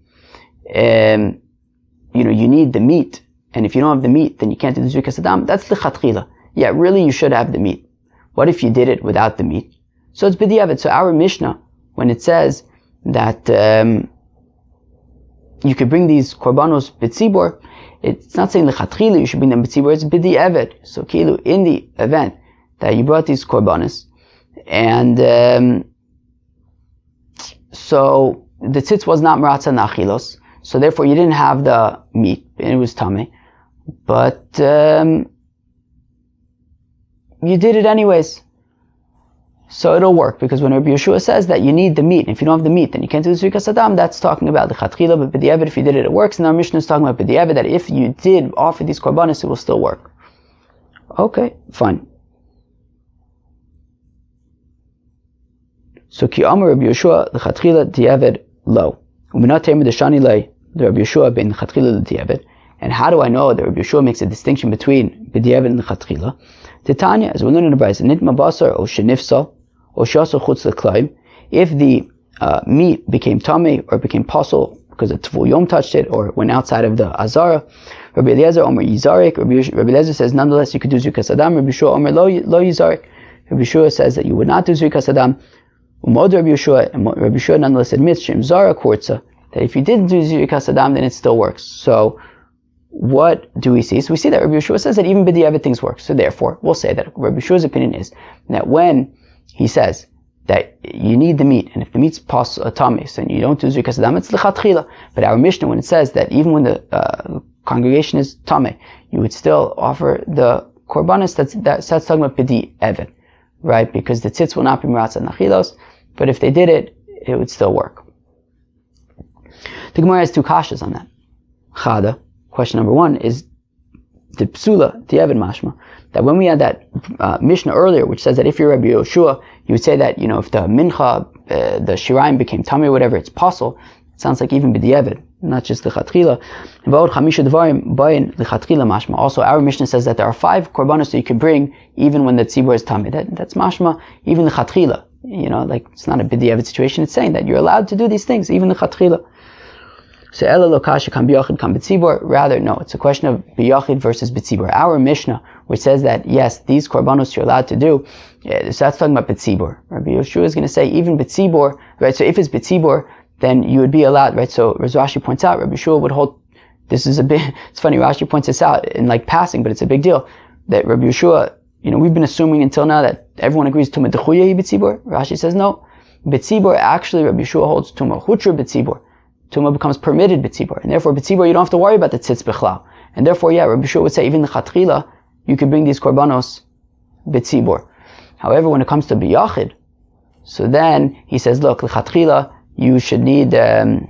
you need the meat, and if you don't have the meat, then you can't do the zrikas adam. That's lechatchila. Yeah, really, you should have the meat. What if you did it without the meat? So it's b'di'evet. So our Mishnah, when it says that you could bring these korbanos b'tzibor, it's not saying lechatchila you should bring them b'tzibor, it's b'di'evet. So kilu, in the event that you brought these korbanos, and so the tzitz was not meratzeh nachilos, so therefore you didn't have the meat, and it was tameh, but you did it anyways. So it'll work, because when Rabbi Yoshua says that you need the meat, and if you don't have the meat, then you can't do the zrikas adam, that's talking about the chatchila, but b'di'evet, if you did it, it works. And our Mishnah is talking about b'di'evet, that if you did offer these korbanos, it will still work. Okay, fine. So ki amar Rabbi Yehoshua l'chatchila di'eved lo. U'minat temer deshani lei the Rabbi Yehoshua ben l'chatchila l'di'eved. And how do I know that Rabbi Yehoshua makes a distinction between b'di'eved and l'chatchila? Titania, as we learn in the Brayz, nitma basar o shenifsal o shasar chutz l'klayim. If the meat became tamei or became pasul because a tvul yom touched it or went outside of the azara, Rabbi Eliezer Omer Yizarik. Rabbi Eliezer says nonetheless you could do Zrikas Adam. Rabbi Yehoshua Omer Lo Yizarik. Rabbi Yehoshua says that you would not do Zrikas Adam. Umod Rabbi Yehoshua, and Rabbi Yehoshua nonetheless admits Shem Zara Kurza, that if you didn't do Zrikas Adam, then it still works. So what do we see? So we see that Rabbi Yehoshua says that even b'di'eved things work. So therefore, we'll say that Rabbi Yeshua's opinion is that when he says that you need the meat, and if the meat's tamis, and you don't do Zrikas Adam, it's l'chatchila. But our Mishnah, when it says that even when the congregation is tamei, you would still offer the korbanos, that's talking about b'di'eved, right? Because the tzitz will not be miratza nachilos, but if they did it, it would still work. The Gemara has two kashas on that. Chada, question number one is the psula, the Evid mashma, that when we had that Mishnah earlier, which says that if you're Rabbi Yehoshua, you would say that, if the mincha, the shirayim became tamei or whatever, it's possible. It sounds like even b'di'eved, not just l'chatchila. Also, our Mishnah says that there are 5 korbanos that you can bring even when the tzibur is tamei. That's mashma, even l'chatchila. Like it's not a b'di'eved situation. It's saying that you're allowed to do these things, even l'chatchila. So ela lo kasha kam b'yachid kam b'tzibur. Rather, no, it's a question of b'yachid versus b'tzibur. Our Mishnah, which says that yes, these korbanos you're allowed to do, so that's talking about b'tzibur. Rabbi Yehoshua is going to say even b'tzibur, right? So if it's b'tzibur, then you would be allowed, right? So as Rashi points out, Rabbi Yehoshua would hold. This is it's funny. Rashi points this out in like passing, but it's a big deal that Rabbi Yehoshua. We've been assuming until now that everyone agrees tumah dechuya b'tzibur. Rashi says no, b'tzibur. Actually, Rabbi Yehoshua holds tumah hutra b'tzibur. Tumah becomes permitted b'tzibur, and therefore b'tzibur you don't have to worry about the tzitz b'chlal. And therefore, Rabbi Yehoshua would say even the chatchila you could bring these korbanos b'tzibur. However, when it comes to b'yachid, so then he says, look, the chatchila you should need the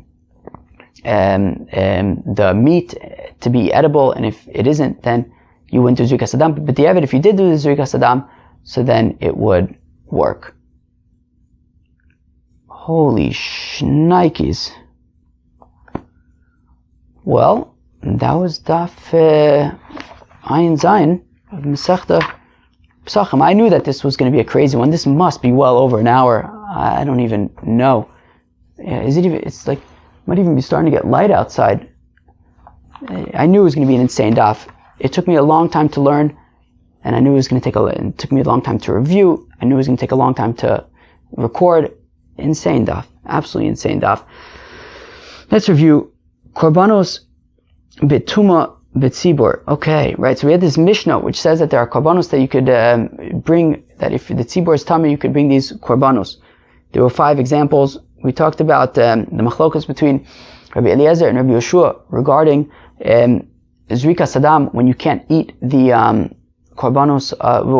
meat to be edible, and if it isn't, then you wouldn't do Zrikas Adam. But if you did do the Zrikas Adam, so then it would work. Holy shnikes. Well, that was Daf Ayin Zayin of Masechta Pesachim. I knew that this was going to be a crazy one. This must be well over an hour. I don't even know. Is it even? It's like might even be starting to get light outside. I knew it was going to be an insane daf. It took me a long time to learn, and I knew it was going to it took me a long time to review. I knew it was going to take a long time to record. Insane daf, absolutely insane daf. Let's review korbanos betuma betzibur. Okay, right. So we had this Mishnah which says that there are korbanos that you could bring. That if the tzibur is tamei, you could bring these korbanos. There were 5 examples. We talked about the machlokas between Rabbi Eliezer and Rabbi Yehoshua regarding Zrikas Adam when you can't eat the korbanos,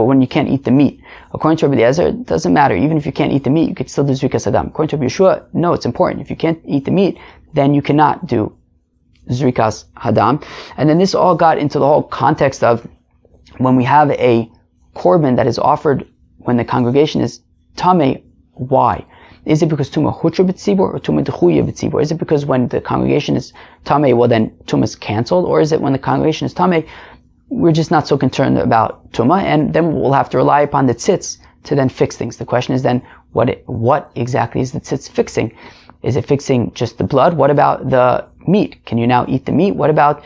when you can't eat the meat. According to Rabbi Eliezer, it doesn't matter. Even if you can't eat the meat, you could still do Zrikas Adam. According to Rabbi Yehoshua, no, it's important. If you can't eat the meat, then you cannot do Zrikas Adam. And then this all got into the whole context of when we have a korban that is offered when the congregation is tamei, why? Is it because tumah hutra b'tzibur or tumah dechuya b'tzibur? Is it because when the congregation is tamei, well then tumah is cancelled? Or is it when the congregation is tamei, we're just not so concerned about tumah, and then we'll have to rely upon the tzitz to then fix things. The question is then, what exactly is the tzitz fixing? Is it fixing just the blood? What about the meat? Can you now eat the meat? What about,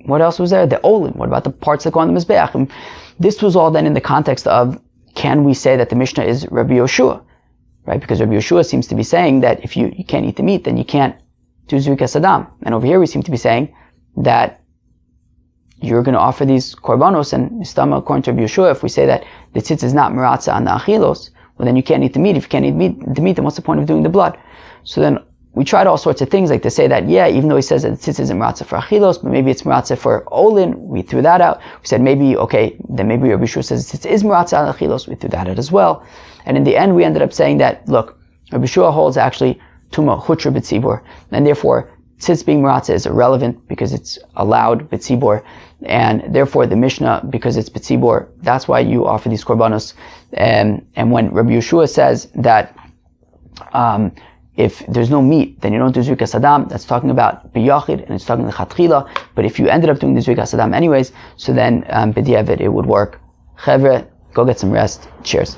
what else was there? The olim. What about the parts that go on the mizbeach? And this was all then in the context of, can we say that the Mishnah is Rabbi Yehoshua, right? Because Rabbi Yehoshua seems to be saying that if you can't eat the meat, then you can't do Zrikas Adam. And over here we seem to be saying that you're going to offer these korbanos, and Mistama, according to Rabbi Yehoshua, if we say that the tzitz is not miratza on the achilos, well then you can't eat the meat. If you can't eat the meat, then what's the point of doing the blood? So then we tried all sorts of things, like to say that, even though he says that the tzitz isn't miratza for achilos, but maybe it's miratza for olin, we threw that out. We said maybe Rabbi Yehoshua says the tzitz is miratza on achilos, we threw that out as well. And in the end, we ended up saying that, look, Rabbi Yehoshua holds actually tumah hutra b'tzibur, and therefore tzitz being miratza is irrelevant because it's allowed b'tzibur. and therefore the Mishnah, because it's B'tzibor, that's why you offer these korbanos. And when Rabbi Yeshua says that if there's no meat, then you don't do Zrikas Adam, that's talking about B'yachid, and it's talking L'chatchila. But if you ended up doing the Zrikas Adam anyways, so then B'diavad it would work. Chevre, go get some rest. Cheers.